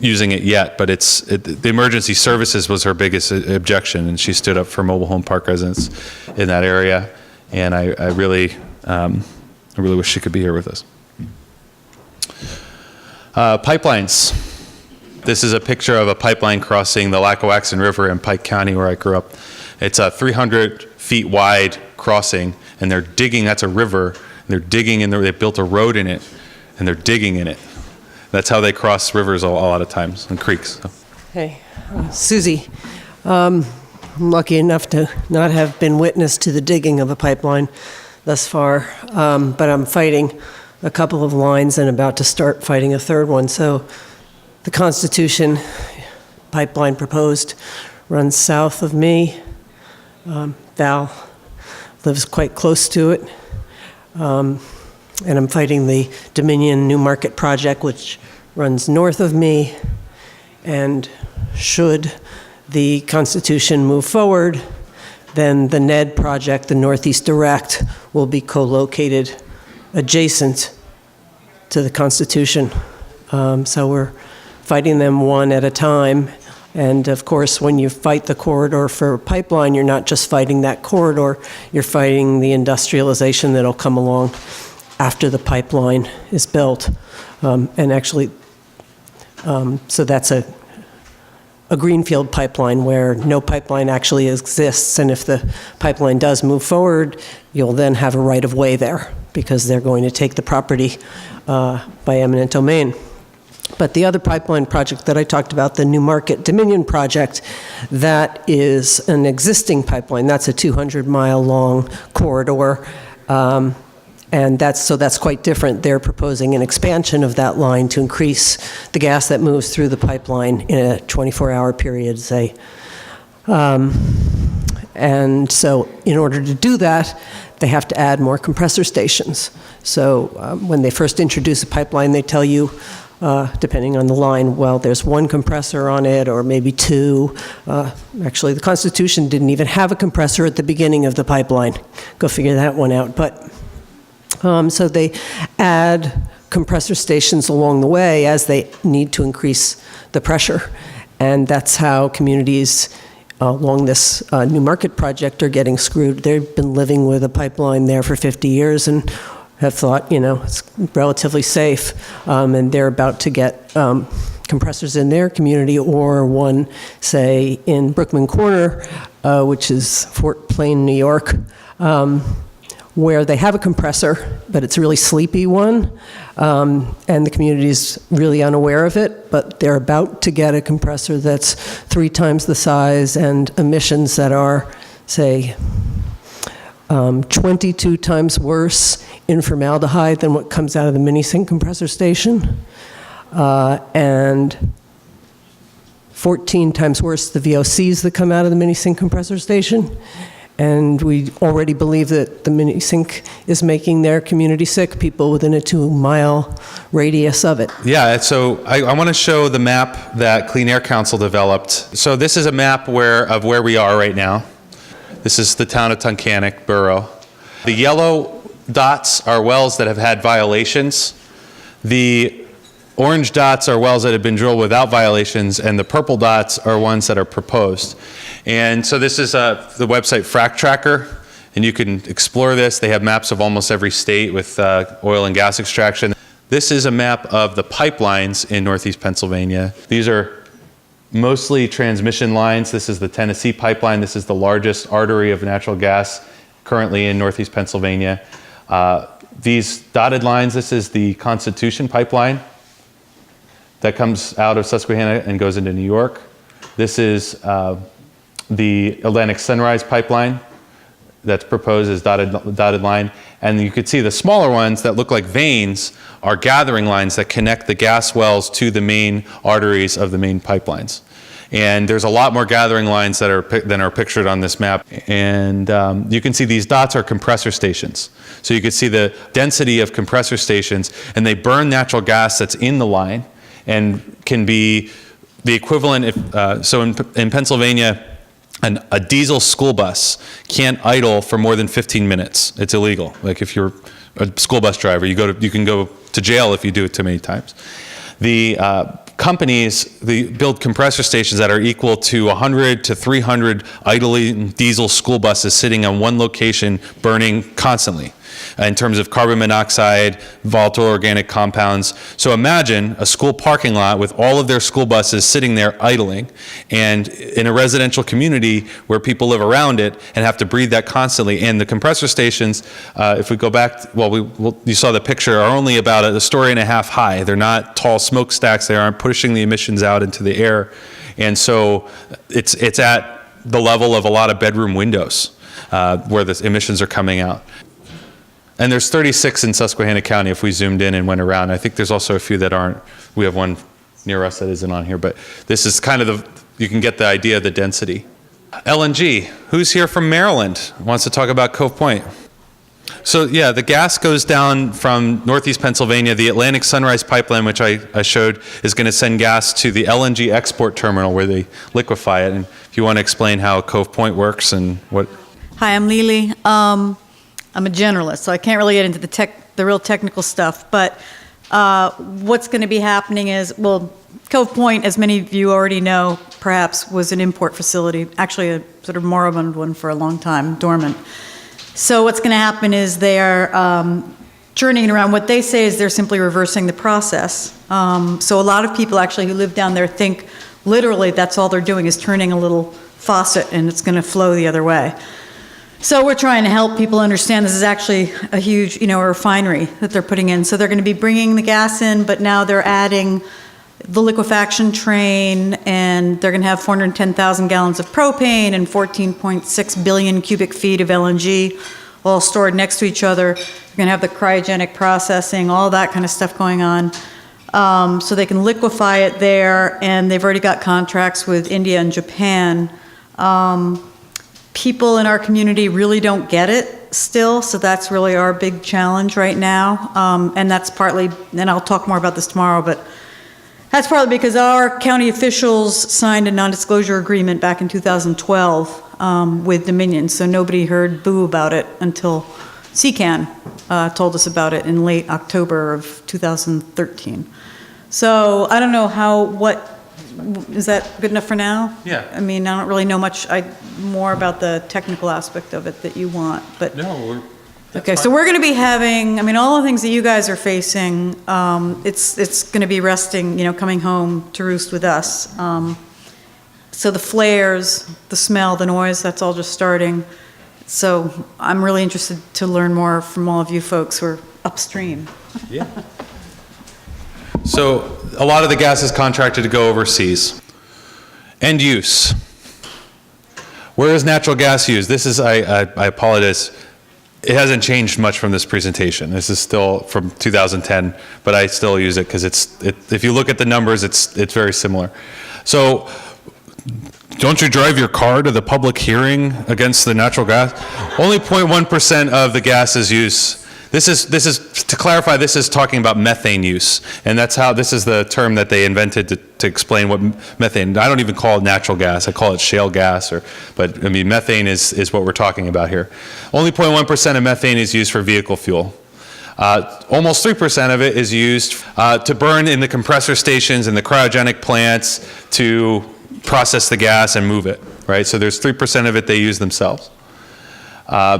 using it yet, but the emergency services was her biggest objection, and she stood up for mobile home park residents in that area. And I really wish she could be here with us. Pipelines. This is a picture of a pipeline crossing the Lackawaxen River in Pike County, where I grew up. It's a 300 feet wide crossing, and they're digging. That's a river. They're digging in there. They built a road in it, and they're digging in it. That's how they cross rivers a lot of times, and creeks. So. Hey, Susie. I'm lucky enough to not have been witness to the digging of a pipeline thus far, but I'm fighting a couple of lines and about to start fighting a third one. So the Constitution pipeline proposed runs south of me. Val lives quite close to it. And I'm fighting the Dominion New Market project, which runs north of me. And should the Constitution move forward, then the NED project, the Northeast Direct, will be co-located adjacent to the Constitution. So we're fighting them one at a time. And of course, when you fight the corridor for a pipeline, you're not just fighting that corridor, you're fighting the industrialization that'll come along after the pipeline is built. And actually, so that's a greenfield pipeline where no pipeline actually exists. And if the pipeline does move forward, you'll then have a right of way there because they're going to take the property by eminent domain. But the other pipeline project that I talked about, the New Market Dominion project, that is an existing pipeline. That's a 200-mile long corridor. And that's quite different. They're proposing an expansion of that line to increase the gas that moves through the pipeline in a 24-hour period, say. And so in order to do that, they have to add more compressor stations. So when they first introduce a pipeline, they tell you, depending on the line, well, there's one compressor on it or maybe two. Actually, the Constitution didn't even have a compressor at the beginning of the pipeline. Go figure that one out. But so they add compressor stations along the way as they need to increase the pressure. And that's how communities along this New Market project are getting screwed. They've been living with a pipeline there for 50 years and have thought, it's relatively safe, and they're about to get compressors in their community, or one, say, in Brookman Corner, which is Fort Plain, New York, where they have a compressor, but it's a really sleepy one, and the community is really unaware of it, but they're about to get a compressor that's 3 times the size and emissions that are, say, 22 times worse in formaldehyde than what comes out of the mini sink compressor station, and 14 times worse the VOCs that come out of the mini sink compressor station. And we already believe that the mini sink is making their community sick, people within a 2-mile radius of it. Yeah, so I want to show the map that Clean Air Council developed. So this is a map of where we are right now. This is the town of Tunkhannock Borough. The yellow dots are wells that have had violations. The orange dots are wells that have been drilled without violations, and the purple dots are ones that are proposed. And so this is the website Frack Tracker, and you can explore this. They have maps of almost every state with oil and gas extraction. This is a map of the pipelines in Northeast Pennsylvania. These are mostly transmission lines. This is the Tennessee pipeline. This is the largest artery of natural gas currently in Northeast Pennsylvania. These dotted lines, this is the Constitution pipeline that comes out of Susquehanna and goes into New York. This is the Atlantic Sunrise pipeline that's proposed as dotted line. And you could see the smaller ones that look like veins are gathering lines that connect the gas wells to the main arteries of the main pipelines. And there's a lot more gathering lines than are pictured on this map. And you can see these dots are compressor stations. So you can see the density of compressor stations, and they burn natural gas that's in the line and can be the equivalent. So in Pennsylvania, a diesel school bus can't idle for more than 15 minutes. It's illegal. Like if you're a school bus driver, you can go to jail if you do it too many times. The companies, they build compressor stations that are equal to 100 to 300 idling diesel school buses sitting on one location burning constantly in terms of carbon monoxide, volatile organic compounds. So imagine a school parking lot with all of their school buses sitting there idling, and in a residential community where people live around it and have to breathe that constantly. And the compressor stations, if we go back, you saw the picture, are only about a story and a half high. They're not tall smokestacks. They aren't pushing the emissions out into the air. And so it's at the level of a lot of bedroom windows where the emissions are coming out. And there's 36 in Susquehanna County if we zoomed in and went around. I think there's also a few that aren't. We have one near us that isn't on here, but this is kind of you can get the idea of the density. LNG, who's here from Maryland? Wants to talk about Cove Point? So yeah, the gas goes down from Northeast Pennsylvania. The Atlantic Sunrise pipeline, which I showed, is going to send gas to the LNG export terminal where they liquefy it. And if you want to explain how Cove Point works and what. Hi, I'm Lily. I'm a generalist, so I can't really get into the real technical stuff. But what's going to be happening is, well, Cove Point, as many of you already know, perhaps was an import facility, actually a sort of moribund one for a long time, dormant. So what's going to happen is they are churning it around. What they say is they're simply reversing the process. So a lot of people actually who live down there think literally that's all they're doing is turning a little faucet and it's going to flow the other way. So we're trying to help people understand this is actually a huge, a refinery that they're putting in. So they're going to be bringing the gas in, but now they're adding the liquefaction train, and they're going to have 410,000 gallons of propane and 14.6 billion cubic feet of LNG all stored next to each other. They're going to have the cryogenic processing, all that kind of stuff going on. So they can liquefy it there, and they've already got contracts with India and Japan. People in our community really don't get it still, so that's really our big challenge right now. And that's partly, and I'll talk more about this tomorrow, but that's partly because our county officials signed a non-disclosure agreement back in 2012 with Dominion, so nobody heard boo about it until CCAN told us about it in late October of 2013. So I don't know is that good enough for now? Yeah. I mean, I don't really know much more about the technical aspect of it that you want, but. No, Okay, so we're going to be having, all the things that you guys are facing, it's going to be resting, coming home to roost with us. So the flares, the smell, the noise, that's all just starting. So I'm really interested to learn more from all of you folks who are upstream. Yeah. So a lot of the gas is contracted to go overseas. End use. Where is natural gas used? This is, I apologize. it hasn't changed much from this presentation. This is still from 2010, but I still use it because if you look at the numbers, it's very similar. So don't you drive your car to the public hearing against the natural gas? Only 0.1% of the gas is used. This is to clarify, this is talking about methane use, and this is the term that they invented to explain what methane. I don't even call it natural gas. I call it shale gas, but I mean methane is what we're talking about here. Only 0.1% of methane is used for vehicle fuel. Almost 3% of it is used to burn in the compressor stations and the cryogenic plants to process the gas and move it, right? So there's 3% of it they use themselves.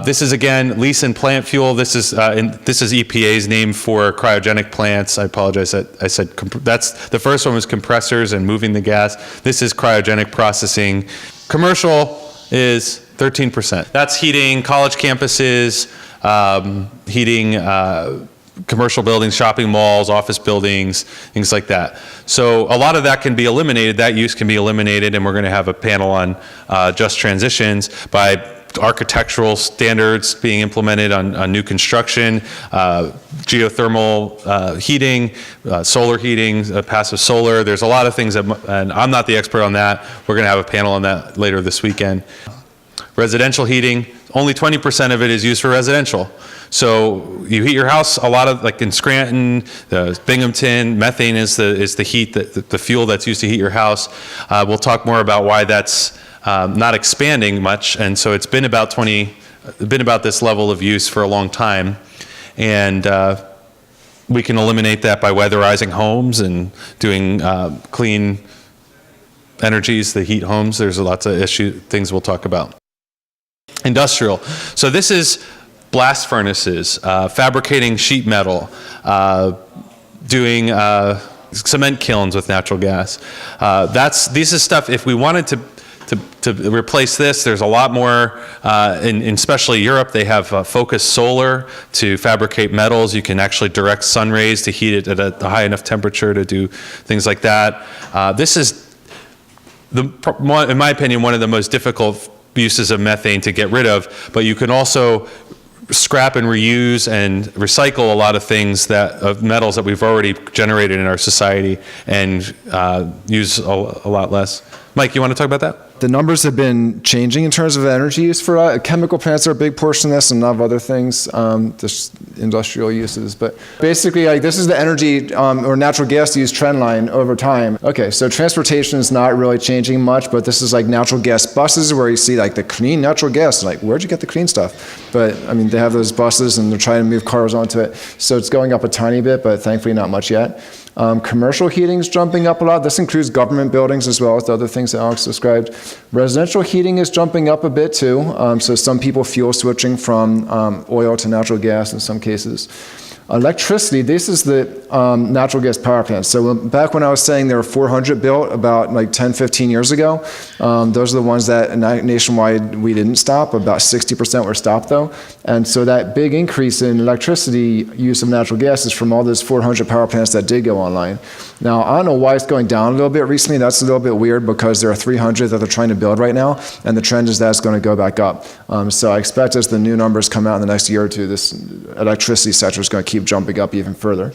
This is again lease and plant fuel. This is EPA's name for cryogenic plants. I apologize. I said that's the first one was compressors and moving the gas. This is cryogenic processing. Commercial is 13%. That's heating college campuses, heating commercial buildings, shopping malls, office buildings, things like that. So a lot of that can be eliminated. That use can be eliminated, and we're going to have a panel on just transitions by architectural standards being implemented on new construction, geothermal heating, solar heating, passive solar. There's a lot of things and I'm not the expert on that. We're going to have a panel on that later this weekend. Residential heating, only 20% of it is used for residential. So you heat your house, a lot of, like in Scranton, Binghamton, methane is the heat, the fuel that's used to heat your house. We'll talk more about why that's not expanding much, and so it's been about this level of use for a long time, and we can eliminate that by weatherizing homes and doing clean energies that heat homes. There's lots of things we'll talk about. Industrial. So this is blast furnaces, fabricating sheet metal, doing cement kilns with natural gas. This is stuff, if we wanted to replace this, there's a lot more, in especially Europe, they have focused solar to fabricate metals. You can actually direct sun rays to heat it at a high enough temperature to do things like that. This is, in my opinion, one of the most difficult uses of methane to get rid of, but you can also scrap and reuse and recycle a lot of things of metals that we've already generated in our society and use a lot less. Mike, you want to talk about that? The numbers have been changing in terms of energy use for chemical plants are a big portion of this, and a lot of other things, just industrial uses. But basically, this is the energy or natural gas use trend line over time. Okay, so transportation is not really changing much, but this is like natural gas buses where you see like the clean natural gas. Like, where'd you get the clean stuff? But I mean, they have those buses and they're trying to move cars onto it. So it's going up a tiny bit, but thankfully not much yet. Commercial heating is jumping up a lot. This includes government buildings as well as the other things that Alex described. Residential heating is jumping up a bit too. So some people fuel switching from oil to natural gas in some cases. Electricity, this is the natural gas power plants. So back when I was saying there were 400 built about like 10, 15 years ago, those are the ones that nationwide we didn't stop. About 60% were stopped though. And so that big increase in electricity use of natural gas is from all those 400 power plants that did go online. Now, I don't know why it's going down a little bit recently. That's a little bit weird because there are 300 that they're trying to build right now, and the trend is that it's going to go back up. So I expect as the new numbers come out in the next year or two, this electricity sector is going to keep jumping up even further.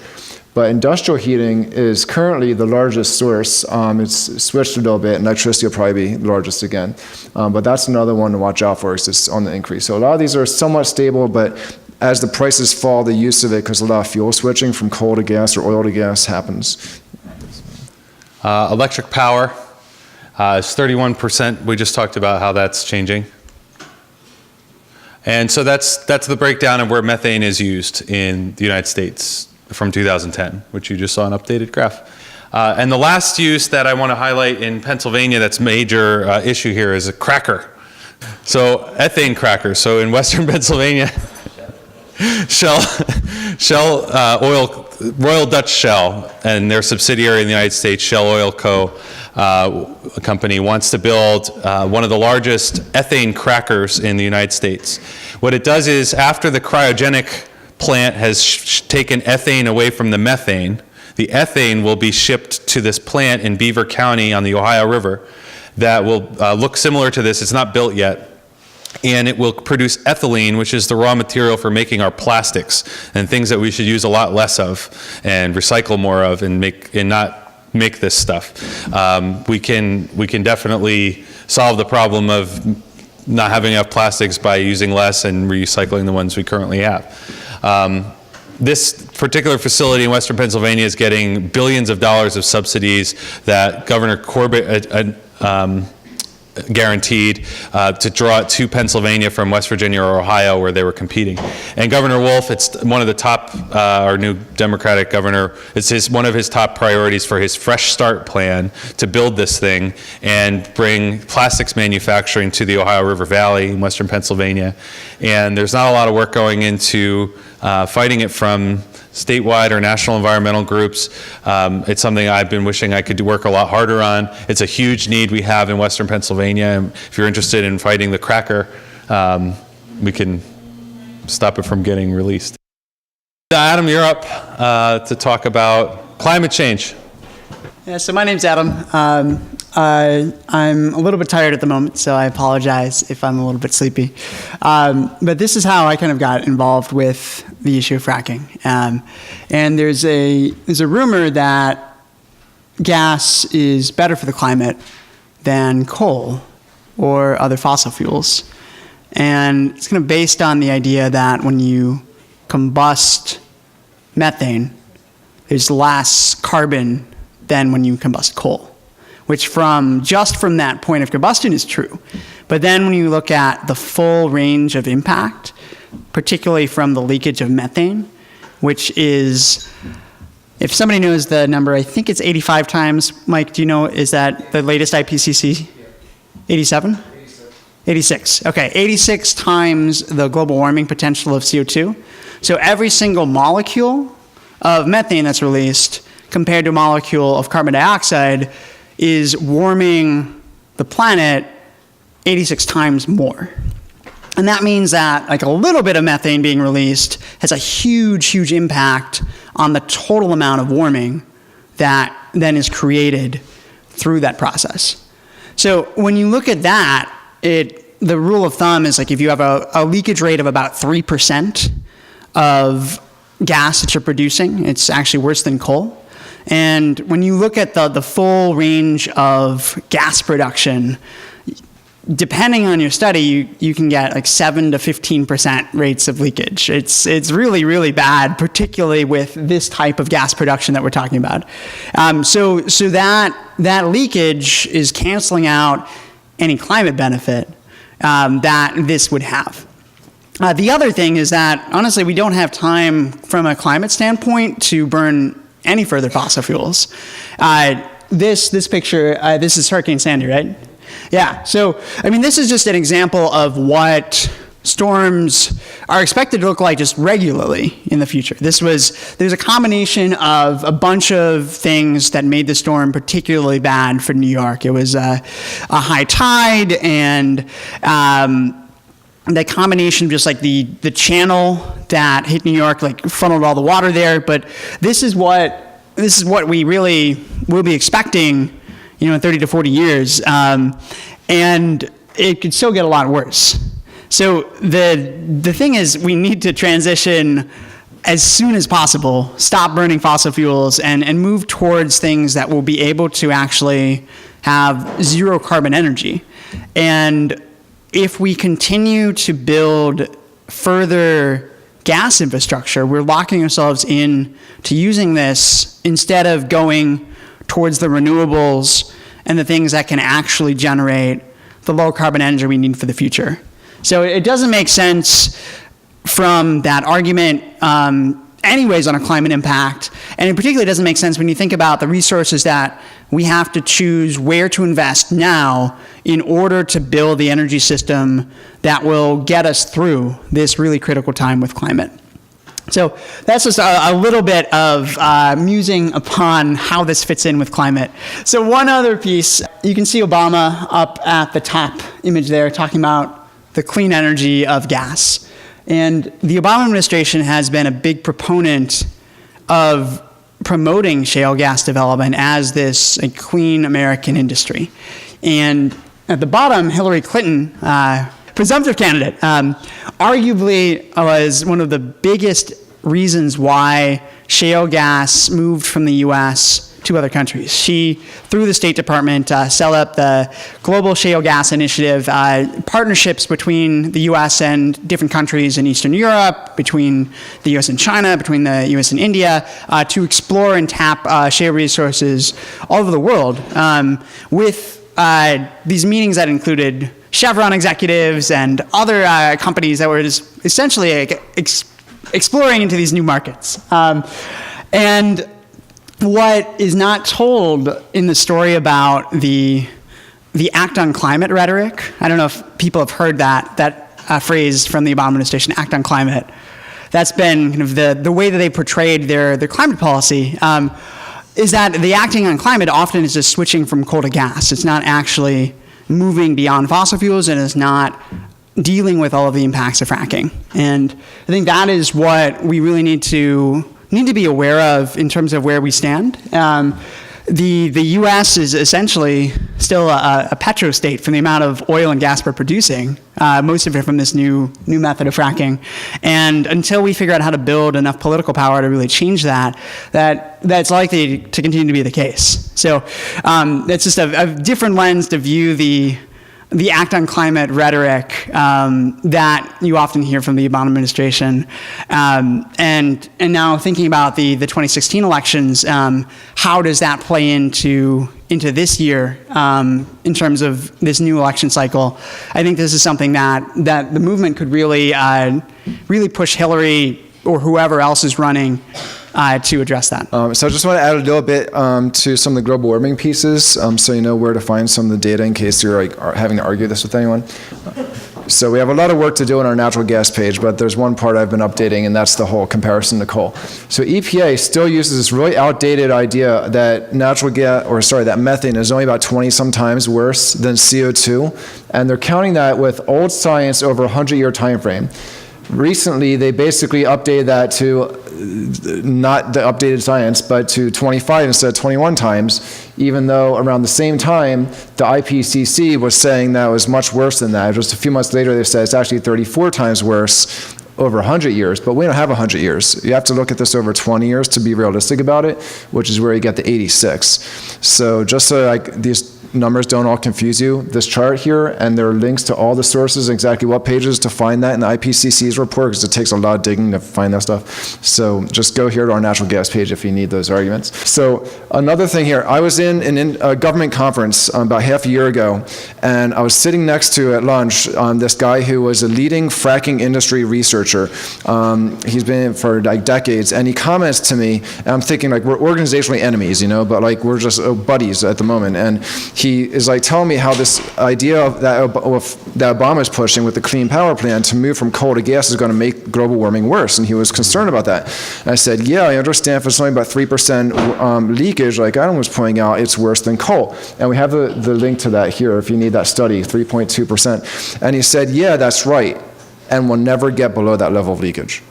But industrial heating is currently the largest source. It's switched a little bit, and electricity will probably be the largest again. But that's another one to watch out for because it's on the increase. So a lot of these are somewhat stable, but as the prices fall, the use of it, because a lot of fuel switching from coal to gas or oil to gas happens. Electric power is 31%. We just talked about how that's changing. And so that's the breakdown of where methane is used in the United States from 2010, which you just saw an updated graph. And the last use that I want to highlight in Pennsylvania that's major issue here is a cracker. So ethane crackers. So in Western Pennsylvania, Shell Royal Dutch Shell and their subsidiary in the United States, Shell Oil Co. Company, wants to build one of the largest ethane crackers in the United States. What it does is, after the cryogenic plant has taken ethane away from the methane, the ethane will be shipped to this plant in Beaver County on the Ohio River that will look similar to this. It's not built yet. and it will produce ethylene, which is the raw material for making our plastics and things that we should use a lot less of and recycle more of and not make this stuff. We can definitely solve the problem of not having enough plastics by using less and recycling the ones we currently have. This particular facility in Western Pennsylvania is getting billions of dollars of subsidies that Governor Corbett guaranteed to draw it to Pennsylvania from West Virginia or Ohio, where they were competing. And Governor Wolf, it's one of the top, our new Democratic governor, it's one of his top priorities for his Fresh Start plan to build this thing and bring plastics manufacturing to the Ohio River Valley in Western Pennsylvania. And there's not a lot of work going into fighting it from statewide or national environmental groups. It's something I've been wishing I could work a lot harder on. It's a huge need we have in Western Pennsylvania. And if you're interested in fighting the cracker, we can stop it from getting released. Adam, you're up to talk about climate change. Yeah, so my name's Adam. I'm a little bit tired at the moment, so I apologize if I'm a little bit sleepy. But this is how I kind of got involved with the issue of fracking. And there's a rumor that gas is better for the climate than coal or other fossil fuels. And it's kind of based on the idea that when you combust methane, there's less carbon than when you combust coal, which just from that point of combustion is true. But then when you look at the full range of impact, particularly from the leakage of methane, which is, if somebody knows the number, I think it's 85 times. Mike, do you know, is that the latest IPCC? 87? 86. Okay, 86 times the global warming potential of CO2. So every single molecule of methane that's released compared to a molecule of carbon dioxide is warming the planet 86 times more. And that means that like a little bit of methane being released has a huge, huge impact on the total amount of warming that then is created through that process. So when you look at that, the rule of thumb is like if you have a leakage rate of about 3% of gas that you're producing, it's actually worse than coal. And when you look at the full range of gas production, depending on your study, you can get like 7 to 15% rates of leakage. It's really, really bad, particularly with this type of gas production that we're talking about. So that leakage is canceling out any climate benefit that this would have. The other thing is that, honestly, we don't have time from a climate standpoint to burn any further fossil fuels. This picture, this is Hurricane Sandy, right? Yeah, so, I mean, this is just an example of what storms are expected to look like just regularly in the future. There's a combination of a bunch of things that made the storm particularly bad for New York. It was a high tide and the combination of just like the channel that hit New York, like funneled all the water there. But this is what we really will be expecting, in 30 to 40 years. And it could still get a lot worse. So the thing is, we need to transition as soon as possible, stop burning fossil fuels, and move towards things that will be able to actually have zero carbon energy. And if we continue to build further gas infrastructure, we're locking ourselves in to using this instead of going towards the renewables and the things that can actually generate the low carbon energy we need for the future. So it doesn't make sense from that argument anyways on a climate impact, and in particular it doesn't make sense when you think about the resources that we have to choose where to invest now in order to build the energy system that will get us through this really critical time with climate. So that's just a little bit of musing upon how this fits in with climate. So one other piece, you can see Obama up at the top image there talking about the clean energy of gas. And the Obama administration has been a big proponent of promoting shale gas development as this clean American industry. And at the bottom, Hillary Clinton presumptive candidate, arguably was one of the biggest reasons why shale gas moved from the U.S. to other countries. She, through the State Department, set up the Global Shale Gas Initiative, partnerships between the U.S. and different countries in Eastern Europe, between the U.S. and China, between the U.S. and India, to explore and tap shale resources all over the world, with these meetings that included Chevron executives and other companies that were just essentially exploring into these new markets. And what is not told in the story about the act on climate rhetoric, I don't know if people have heard that phrase from the Obama administration, act on climate. That's been kind of the way that they portrayed their climate policy, is that the acting on climate often is just switching from coal to gas. It's not actually moving beyond fossil fuels, and is not dealing with all of the impacts of fracking. And I think that is what we really need to be aware of in terms of where we stand. The U.S. is essentially still a petrostate from the amount of oil and gas we're producing, most of it from this new method of fracking. And until we figure out how to build enough political power to really change that's likely to continue to be the case. So it's just a different lens to view the act on climate rhetoric that you often hear from the Obama administration. And now thinking about the 2016 elections, how does that play into this year in terms of this new election cycle? I think this is something that the movement could really push Hillary or whoever else is running to address that. So I just want to add a little bit to some of the global warming pieces, so you know where to find some of the data in case you're having to argue this with anyone. So we have a lot of work to do on our natural gas page, but there's one part I've been updating, and that's the whole comparison to coal. So EPA still uses this really outdated idea that that methane is only about 20 sometimes worse than CO2, and they're counting that with old science over a 100-year time frame. Recently, they basically updated that to not the updated science, but to 25 instead of 21 times, even though around the same time, the IPCC was saying that it was much worse than that. Just a few months later, they said it's actually 34 times worse over 100 years, but we don't have 100 years. You have to look at this over 20 years to be realistic about it, which is where you get the 86. So just so these numbers don't all confuse you, this chart here, and there are links to all the sources, exactly what pages to find that in the IPCC's report, because it takes a lot of digging to find that stuff. So just go here to our natural gas page if you need those arguments. So another thing here, I was in a government conference about half a year ago, and I was sitting next to at lunch this guy who was a leading fracking industry researcher. He's been for decades, and he comments to me, and I'm thinking we're organizationally enemies, but we're just buddies at the moment. And he is telling me how this idea that Obama is pushing with the Clean Power Plan to move from coal to gas is going to make global warming worse, and he was concerned about that. And I said, yeah, I understand if it's only about 3% leakage, like Adam was pointing out, it's worse than coal. And we have the link to that here if you need that study, 3.2%. And he said, yeah, that's right, and we'll never get below that level of leakage.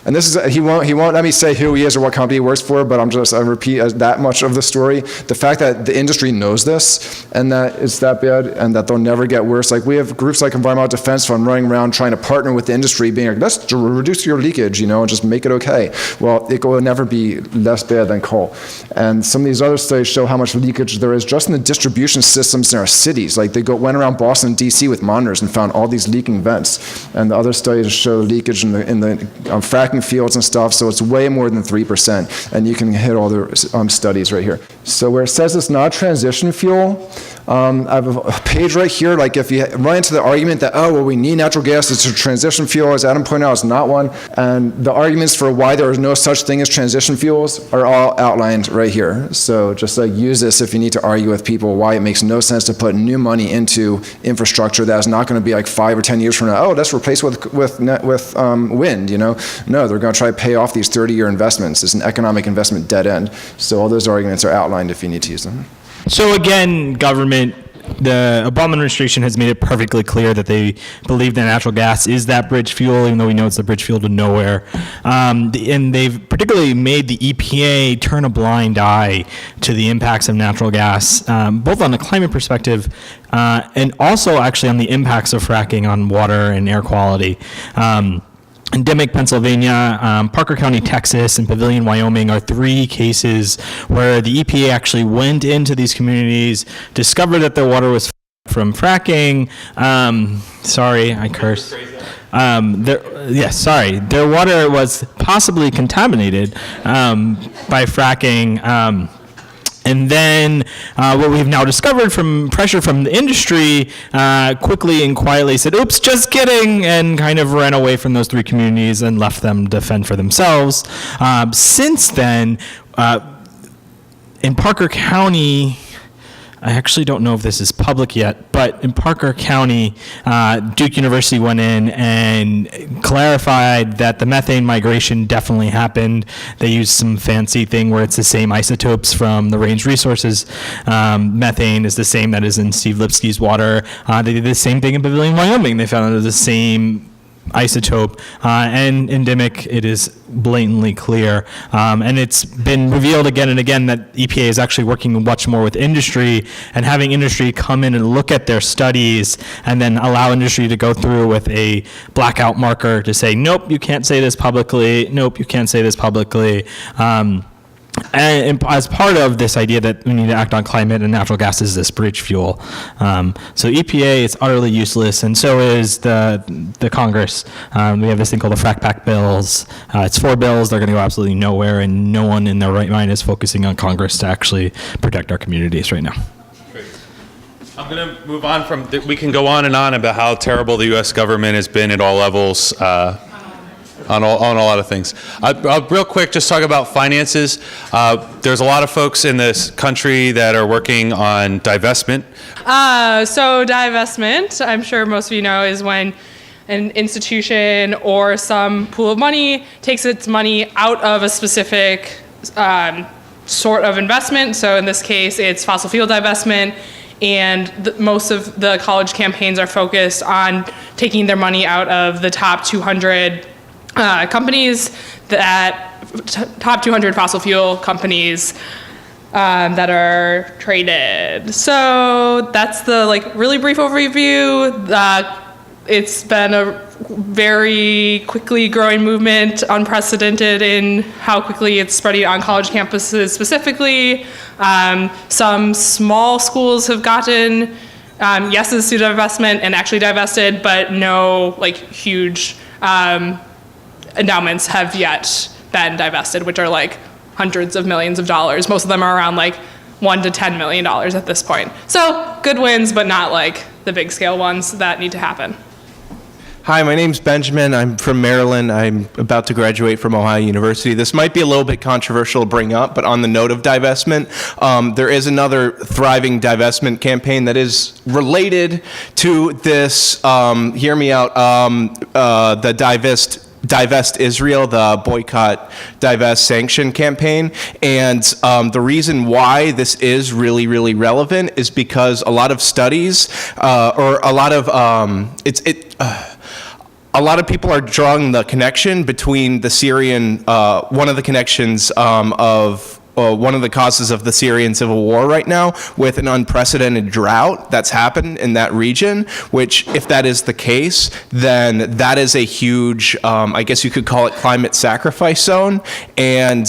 And this is, he won't let me say who he is or what company he works for, but I repeat that much of the story. The fact that the industry knows this, and that it's that bad, and that they'll never get worse. We have groups like Environmental Defense Fund running around trying to partner with the industry, being let's reduce your leakage, and just make it okay. Well, it will never be less bad than coal. And some of these other studies show how much leakage there is just in the distribution systems in our cities. They went around Boston and DC with monitors and found all these leaking vents. And the other studies show leakage in the fracking fields and stuff, so it's way more than 3%, and you can hit all the studies right here. So where it says it's not a transition fuel, I have a page right here, if you run into the argument that, we need natural gas, it's a transition fuel, as Adam pointed out, it's not one, and the arguments for why there is no such thing as transition fuels are all outlined right here. So just use this if you need to argue with people why it makes no sense to put new money into infrastructure that is not going to be 5 or 10 years from now, let's replace with wind, No, they're going to try to pay off these 30-year investments. It's an economic investment dead end. So all those arguments are outlined if you need to use them. So again, government the Obama administration has made it perfectly clear that they believe that natural gas is that bridge fuel, even though we know it's the bridge fuel to nowhere. And they've particularly made the EPA turn a blind eye to the impacts of natural gas, both on the climate perspective and also actually on the impacts of fracking on water and air quality. In Dimick, Pennsylvania, Parker County, Texas, and Pavilion, Wyoming are 3 cases where the EPA actually went into these communities, discovered that their water was from fracking. Sorry, I cursed. Their water was possibly contaminated by fracking. And then what we've now discovered from pressure from the industry quickly and quietly said, oops, just kidding, and kind of ran away from those 3 communities and left them to fend for themselves. Since then, in Parker County, I actually don't know if this is public yet, but in Parker County, Duke University went in and clarified that the methane migration definitely happened. They used some fancy thing where it's the same isotopes from the Range Resources. Methane is the same that is in Steve Lipsky's water. They did the same thing in Pavilion, Wyoming. They found it was the same isotope, and in Dimick it is blatantly clear, and it's been revealed again and again that EPA is actually working much more with industry and having industry come in and look at their studies and then allow industry to go through with a blackout marker to say, nope, you can't say this publicly, nope, you can't say this publicly. And as part of this idea that we need to act on climate, and natural gas is this bridge fuel. So EPA is utterly useless, and so is the Congress. We have this thing called the Frack Pack bills. It's 4 bills. They're going to go absolutely nowhere, and no one in their right mind is focusing on Congress to actually protect our communities right now. I'm going to move on from, we can go on and on about how terrible the U.S. government has been at all levels, on a lot of things. I'll real quick just talk about finances. There's a lot of folks in this country that are working on divestment. So divestment, I'm sure most of you know, is when an institution or some pool of money takes its money out of a specific sort of investment. So in this case, it's fossil fuel divestment. And most of the college campaigns are focused on taking their money out of the top 200 companies, top 200 fossil fuel companies that are traded. So that's the really brief overview. It's been a very quickly growing movement, unprecedented in how quickly it's spreading on college campuses specifically. Some small schools have gotten yeses to divestment and actually divested, but no huge endowments have yet been divested, which are hundreds of millions of dollars. Most of them are around $1 to $10 million at this point. So good wins, but not the big scale ones that need to happen. Hi, my name's Benjamin. I'm from Maryland. I'm about to graduate from Ohio University. This might be a little bit controversial to bring up, but on the note of divestment, there is another thriving divestment campaign that is related to this, hear me out, the Divest Israel, the boycott, divest, sanction campaign. And the reason why this is really, really relevant is because a lot of studies, or a lot of, a lot of people are drawing the connection between the Syrian, one of the connections of one of the causes of the Syrian civil war right now with an unprecedented drought that's happened in that region, which if that is the case, then that is a huge, I guess you could call it climate sacrifice zone. And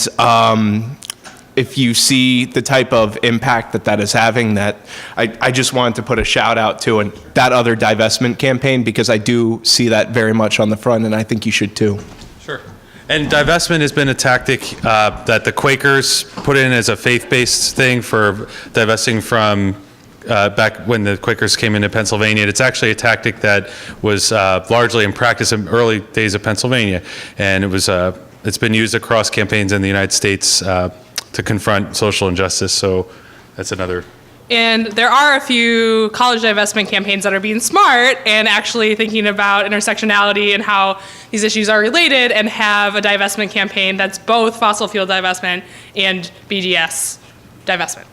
if you see the type of impact that is having, that I just wanted to put a shout out to and that other divestment campaign, because I do see that very much on the front, and I think you should too. Sure. And divestment has been a tactic that the Quakers put in as a faith-based thing for divesting from back when the Quakers came into Pennsylvania. It's actually a tactic that was largely in practice in early days of Pennsylvania, and it's been used across campaigns in the United States to confront social injustice. So that's another. And there are a few college divestment campaigns that are being smart and actually thinking about intersectionality and how these issues are related, and have a divestment campaign that's both fossil fuel divestment and BDS divestment.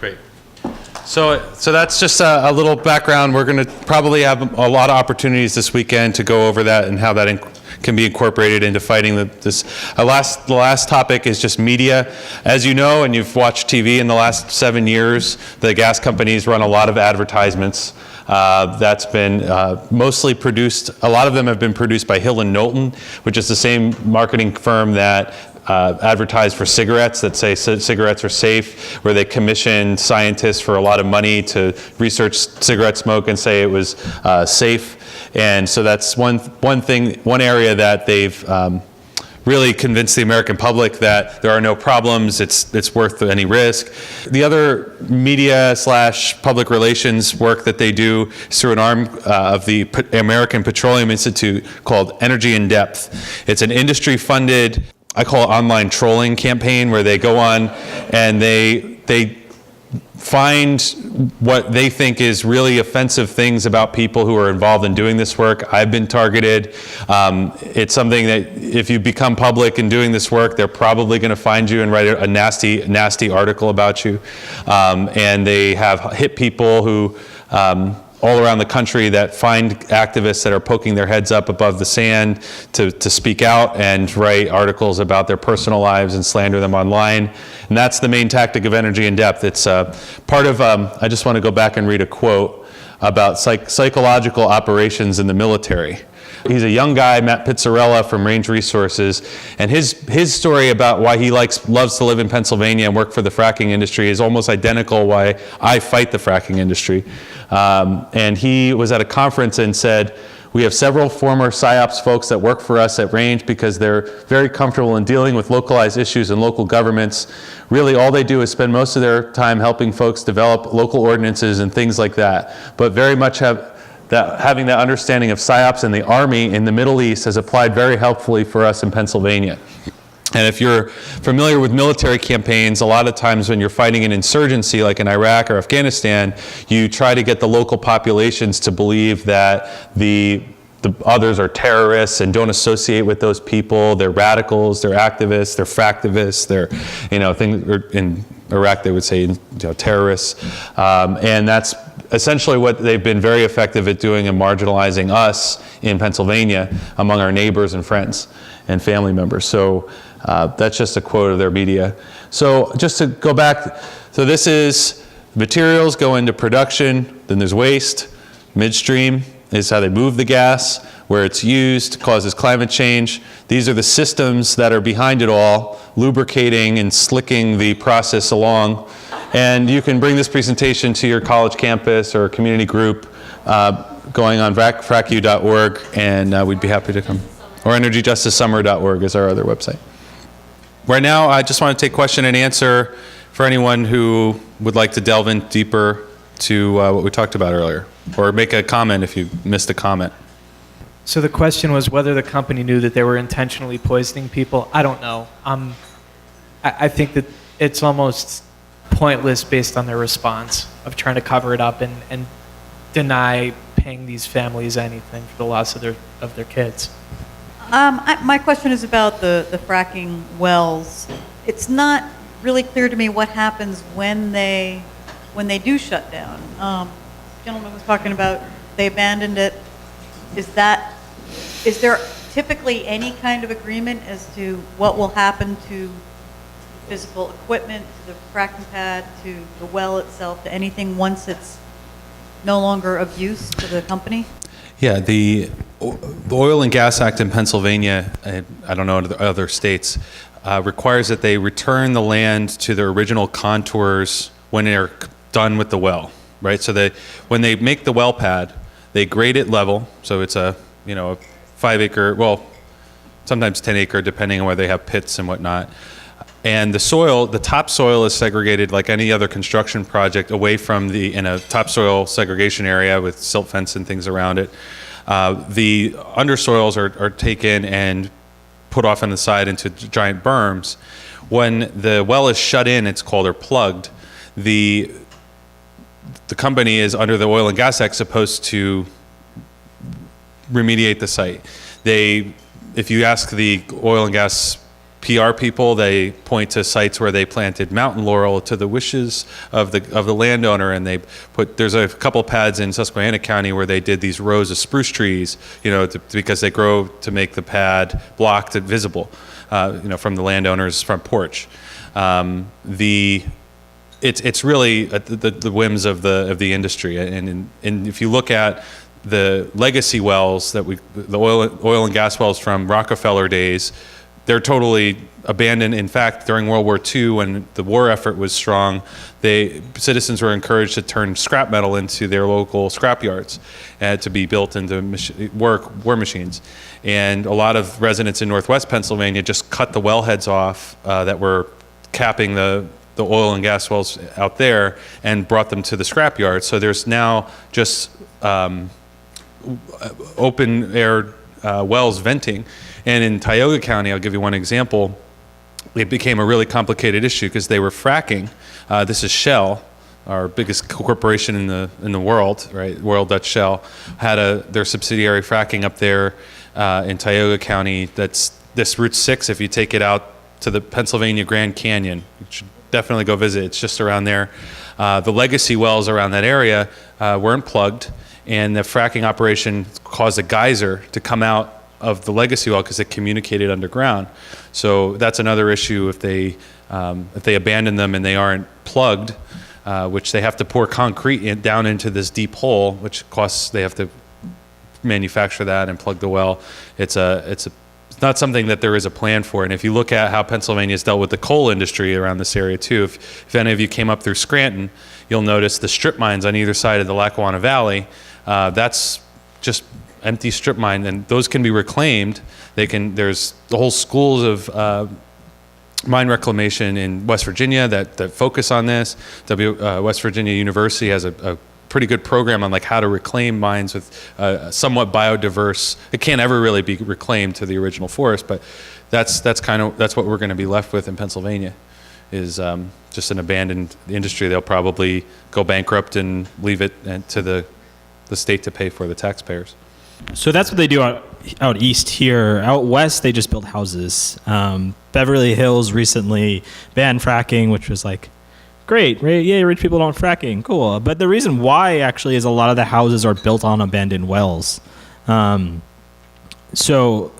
Great. So that's just a little background. We're going to probably have a lot of opportunities this weekend to go over that and how that can be incorporated into fighting this. The last topic is just media. As you know, and you've watched TV in the last 7 years, the gas companies run a lot of advertisements. That's been mostly produced, a lot of them have been produced by Hill & Knowlton, which is the same marketing firm that advertise for cigarettes, that say cigarettes are safe, where they commission scientists for a lot of money to research cigarette smoke and say it was safe. And so that's one area that they've really convinced the American public that there are no problems, it's worth any risk. The other media / public relations work that they do is through an arm of the American Petroleum Institute called Energy in Depth. It's an industry-funded, I call it online trolling campaign, where they go on and they find what they think is really offensive things about people who are involved in doing this work. I've been targeted. It's something that if you become public in doing this work, they're probably going to find you and write a nasty article about you. And they have hit people who all around the country that find activists that are poking their heads up above the sand to speak out and write articles about their personal lives and slander them online. And that's the main tactic of Energy in Depth. It's part of, I just want to go back and read a quote about psychological operations in the military. He's a young guy, Matt Pizzarella from Range Resources, and his story about why he loves to live in Pennsylvania and work for the fracking industry is almost identical why I fight the fracking industry. And he was at a conference and said, we have several former PSYOPs folks that work for us at Range because they're very comfortable in dealing with localized issues in local governments. Really, all they do is spend most of their time helping folks develop local ordinances and things like that, but very much having that understanding of PSYOPs and the Army in the Middle East has applied very helpfully for us in Pennsylvania. And if you're familiar with military campaigns, a lot of times when you're fighting an insurgency like in Iraq or Afghanistan, you try to get the local populations to believe that the others are terrorists and don't associate with those people. They're radicals, they're activists, they're fractivists, they're, in Iraq they would say, terrorists. And that's essentially what they've been very effective at doing in marginalizing us in Pennsylvania among our neighbors and friends and family members. So that's just a quote of their media. So just to go back, so this is materials go into production, then there's waste. Midstream is how they move the gas, where it's used, causes climate change. These are the systems that are behind it all, lubricating and slicking the process along. And you can bring this presentation to your college campus or community group going on fracku.org, and we'd be happy to come. Or energyjusticesummer.org is our other website. Right now, I just want to take question and answer for anyone who would like to delve in deeper to what we talked about earlier, or make a comment if you missed a comment. So the question was whether the company knew that they were intentionally poisoning people. I don't know. I think that it's almost pointless based on their response of trying to cover it up and deny paying these families anything for the loss of their kids. My question is about the fracking wells. It's not really clear to me what happens when they do shut down. The gentleman was talking about they abandoned it. Is there typically any kind of agreement as to what will happen to physical equipment, to the fracking pad, to the well itself, to anything once it's no longer of use to the company? Yeah, the Oil and Gas Act in Pennsylvania, I don't know other states, requires that they return the land to their original contours when they're done with the well, right? So when they make the well pad, they grade it level, so it's a 5 acre, well, sometimes 10 acre, depending on where they have pits and whatnot. And the topsoil is segregated like any other construction project away from in a topsoil segregation area with silt fence and things around it. The undersoils are taken and put off on the side into giant berms. When the well is shut in, it's called, or plugged, the company is under the Oil and Gas Act supposed to remediate the site. If you ask the oil and gas PR people, they point to sites where they planted mountain laurel to the wishes of the landowner, and there's a couple pads in Susquehanna County where they did these rows of spruce trees, because they grow to make the pad blocked and visible, from the landowner's front porch. It's really the whims of the industry, and if you look at the legacy wells the oil and gas wells from Rockefeller days, they're totally abandoned. In fact, during World War II, when the war effort was strong, citizens were encouraged to turn scrap metal into their local scrap yards to be built into war machines. And a lot of residents in Northwest Pennsylvania just cut the wellheads off that were capping the oil and gas wells out there and brought them to the scrap yard. So there's now just open air wells venting. And in Tioga County, I'll give you one example, it became a really complicated issue because they were fracking. This is Shale, our biggest corporation in the world, right? Royal Dutch Shell had their subsidiary fracking up there in Tioga County. That's this Route 6. If you take it out to the Pennsylvania Grand Canyon, you should definitely go visit. It's just around there. The legacy wells around that area weren't plugged, and the fracking operation caused a geyser to come out of the legacy well because it communicated underground. So that's another issue if they abandon them and they aren't plugged, which they have to pour concrete down into this deep hole, which costs, they have to manufacture that and plug the well. It's not something that there is a plan for. And if you look at how Pennsylvania's dealt with the coal industry around this area too, if any of you came up through Scranton, you'll notice the strip mines on either side of the Lackawanna Valley. That's just empty strip mine, and those can be reclaimed. There's the whole schools of mine reclamation in West Virginia that focus on this. West Virginia University has a pretty good program on like how to reclaim mines with somewhat biodiverse. It can't ever really be reclaimed to the original forest, but that's what we're going to be left with in Pennsylvania, is just an abandoned industry. They'll probably go bankrupt and leave it to the state to pay for the taxpayers. So that's what they do out east here. Out west, they just build houses. Beverly Hills recently banned fracking, which was like, great, yay, rich people don't fracking, cool. But the reason why actually is a lot of the houses are built on abandoned wells. So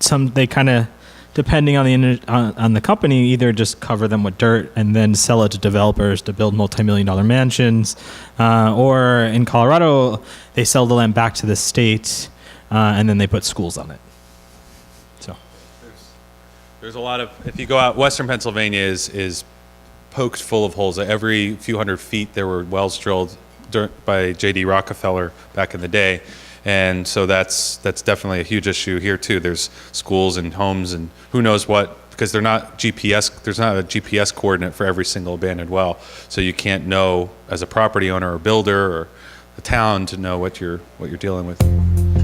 they kind of, depending on the company, either just cover them with dirt and then sell it to developers to build multi-million-dollar mansions, or in Colorado, they sell the land back to the state, and then they put schools on it. So there's a lot of, if you go out, Western Pennsylvania is poked full of holes. Every few hundred feet, there were wells drilled by J.D. Rockefeller back in the day. And so that's definitely a huge issue here too. There's schools and homes and who knows what, because there's not a GPS coordinate for every single abandoned well. So you can't know as a property owner or builder or a town to know what you're dealing with.